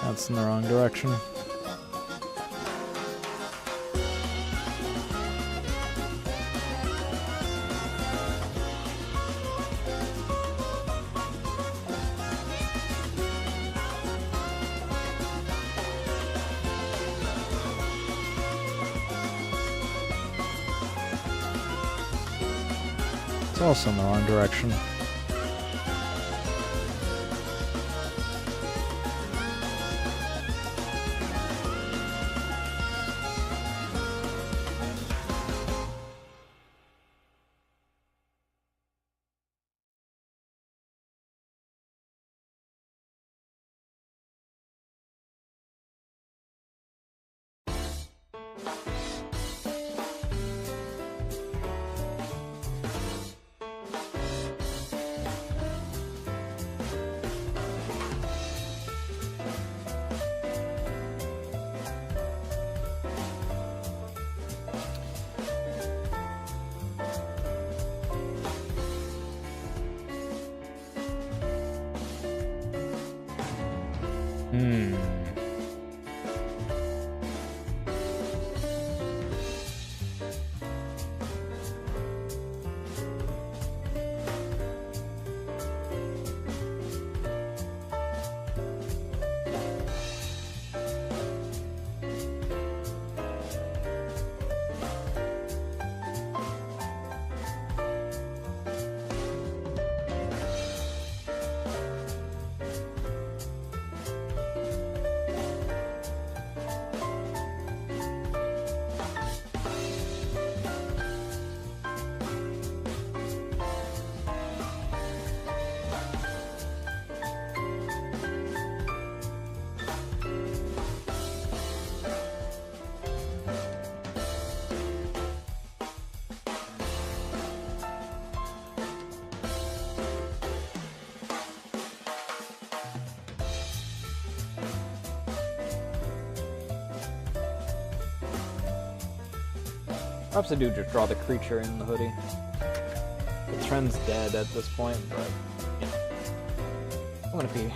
That's in the wrong direction. It's also in the wrong direction. Perhaps I do just draw the creature in the hoodie. The trend's dead at this point, but, you know, I'm gonna be...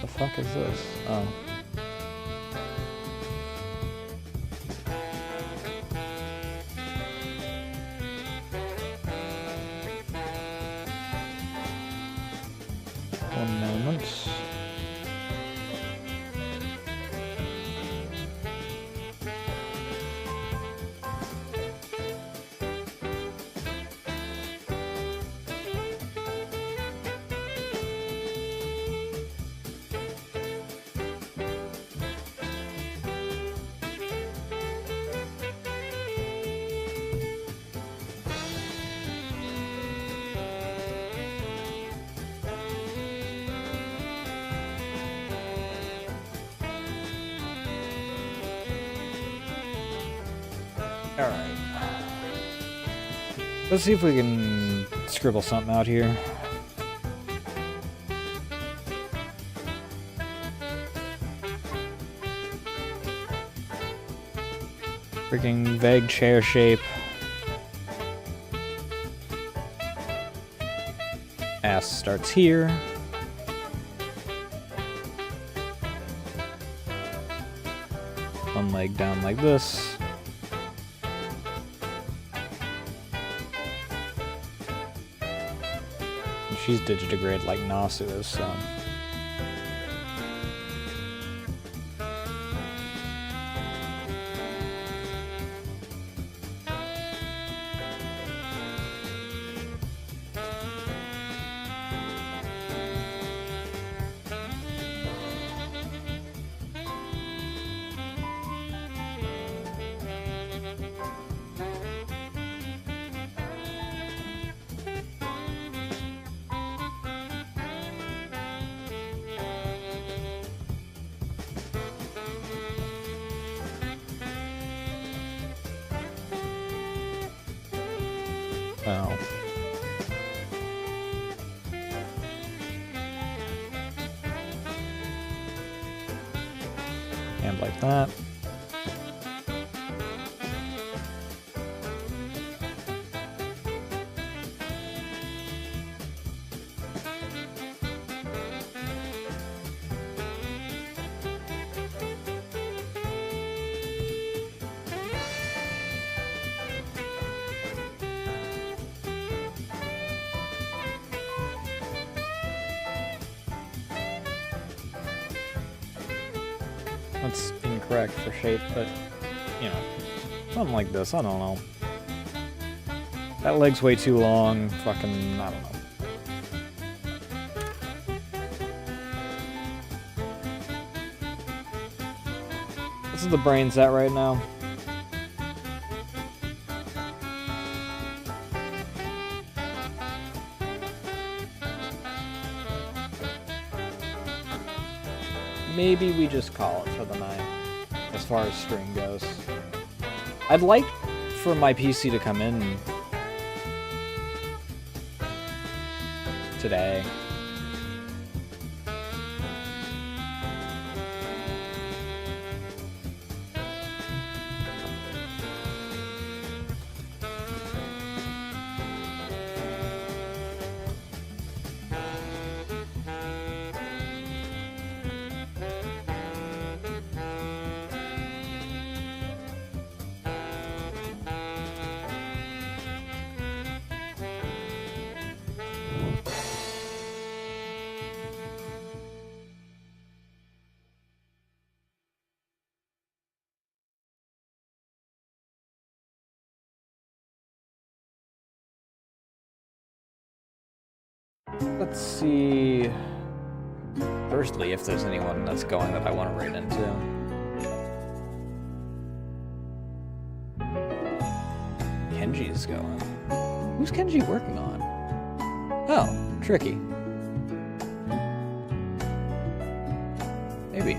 The fuck is this? Oh. One moment. Alright. Let's see if we can scribble something out here. Freaking vague chair shape. Ass starts here. one leg down like this. And she's digitigrade like Nasu is, so... Oh. And like that. That's incorrect for shape, but, you know, something like this, I don't know. That leg's way too long, fucking, I don't know. This is the brain set right now. Maybe we just call it for the night, as far as stream goes. I'd like for my PC to come in today. Let's see. Firstly, if there's anyone that's going that I want to raid into. Kenji's going. Who's Kenji working on? Oh, Tricky. Maybe.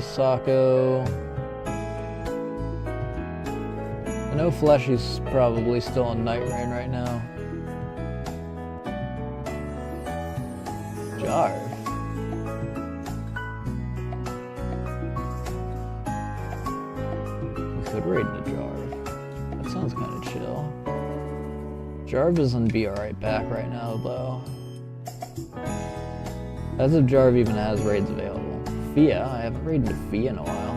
Sako. I know Fleshy's probably still in Night Rain right now. Jarv. We could raid into Jarv. That sounds kind of chill. Jarv isn't be alright back right now, though. As if Jarv even has raids available. Fia, I haven't raided into Fia in a while.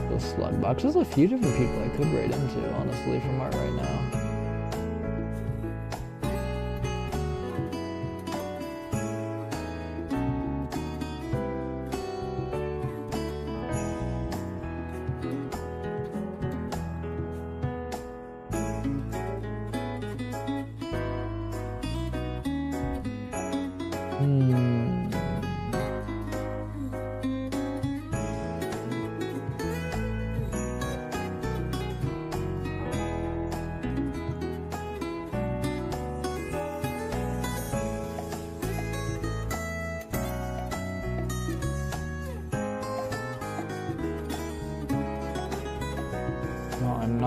The Slugbox, there's a few different people I could raid into, honestly, from art right now.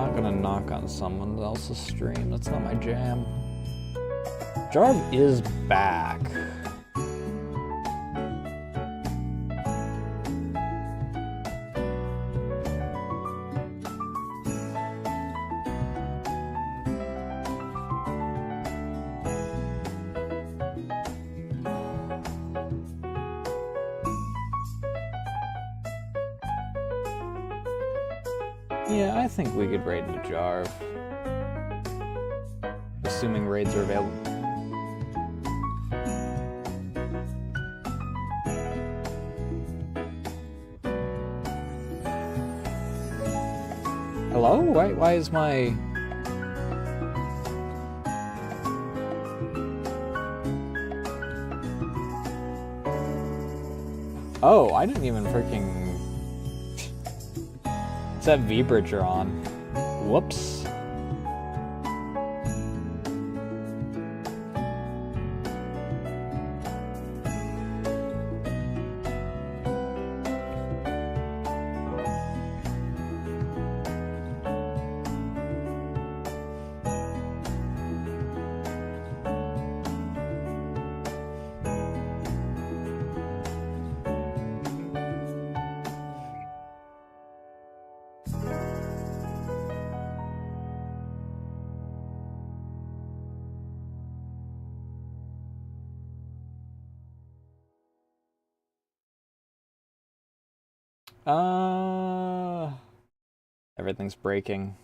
not gonna knock on someone else's stream. That's not my jam. Jarv is back. Yeah, I think we could raid into Jarv. Assuming raids are available. Hello? Why is my... Oh, I didn't even freaking... Set V-Bridger on. Whoops. Everything's breaking.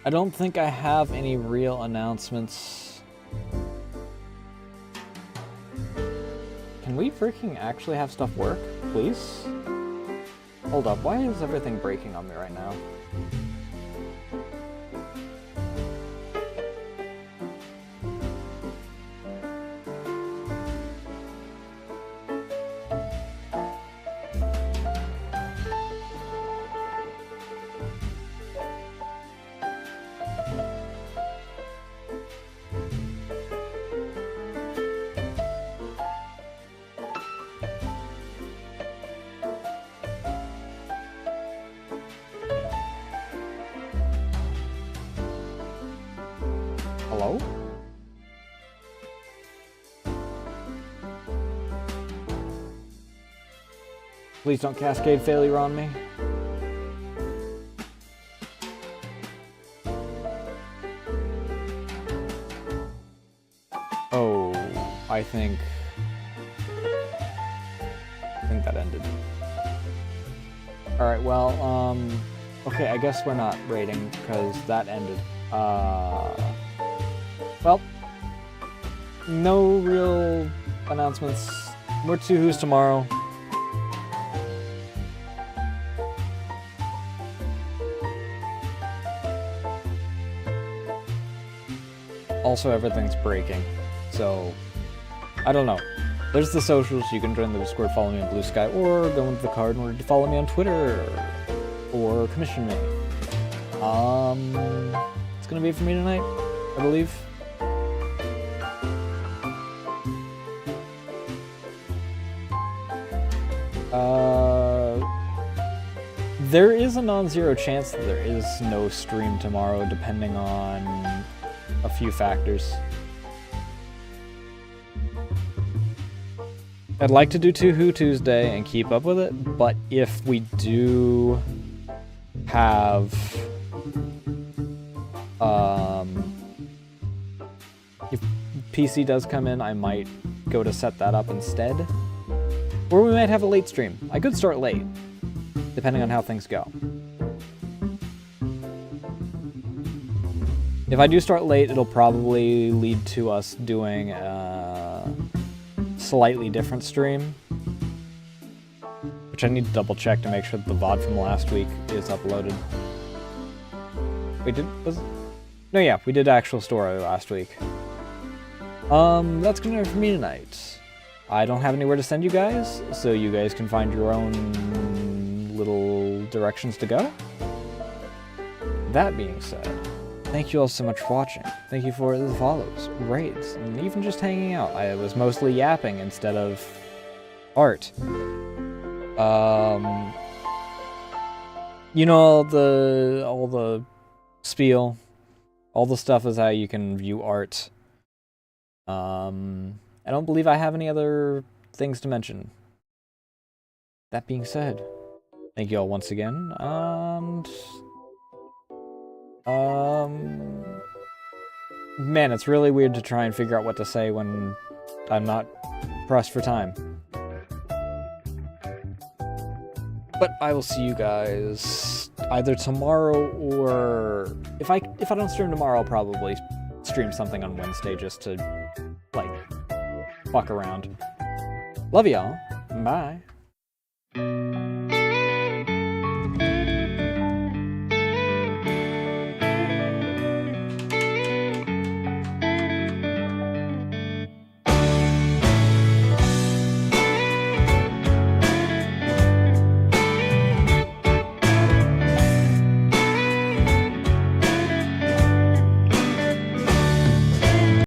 I don't think I have any real announcements. Can we freaking actually have stuff work, please? Hold up, why is everything breaking on me right now? Hello? Please don't cascade failure on me. Oh, I think that ended. Alright, well, okay, I guess we're not raiding because that ended. Well, no real announcements. More 2 Who's tomorrow. Also, everything's breaking, so I don't know. There's the socials. You can join the Discord, follow me on Blue Sky, or go into the card in order to follow me on Twitter, or commission me. It's gonna be it for me tonight, I believe. There is a non-zero chance that there is no stream tomorrow, depending on a few factors. I'd like to do 2 Who Tuesday and keep up with it, but if we do have if PC does come in, I might go to set that up instead. Or we might have a late stream. I could start late, depending on how things go. If I do start late, it'll probably lead to us doing a slightly different stream, which I need to double check to make sure that the VOD from last week is uploaded. We did, no, yeah, we did actual story last week. That's gonna be it for me tonight. I don't have anywhere to send you guys, so you guys can find your own little directions to go. That being said, thank you all so much for watching. Thank you for the follows, raids, and even just hanging out. I was mostly yapping instead of art. You know, all the spiel, all the stuff is how you can view art. I don't believe I have any other things to mention. That being said, thank you all once again, and man, it's really weird to try and figure out what to say when I'm not pressed for time. But I will see you guys either tomorrow or if I don't stream tomorrow, I'll probably stream something on Wednesday just to like fuck around. Love y'all. Bye.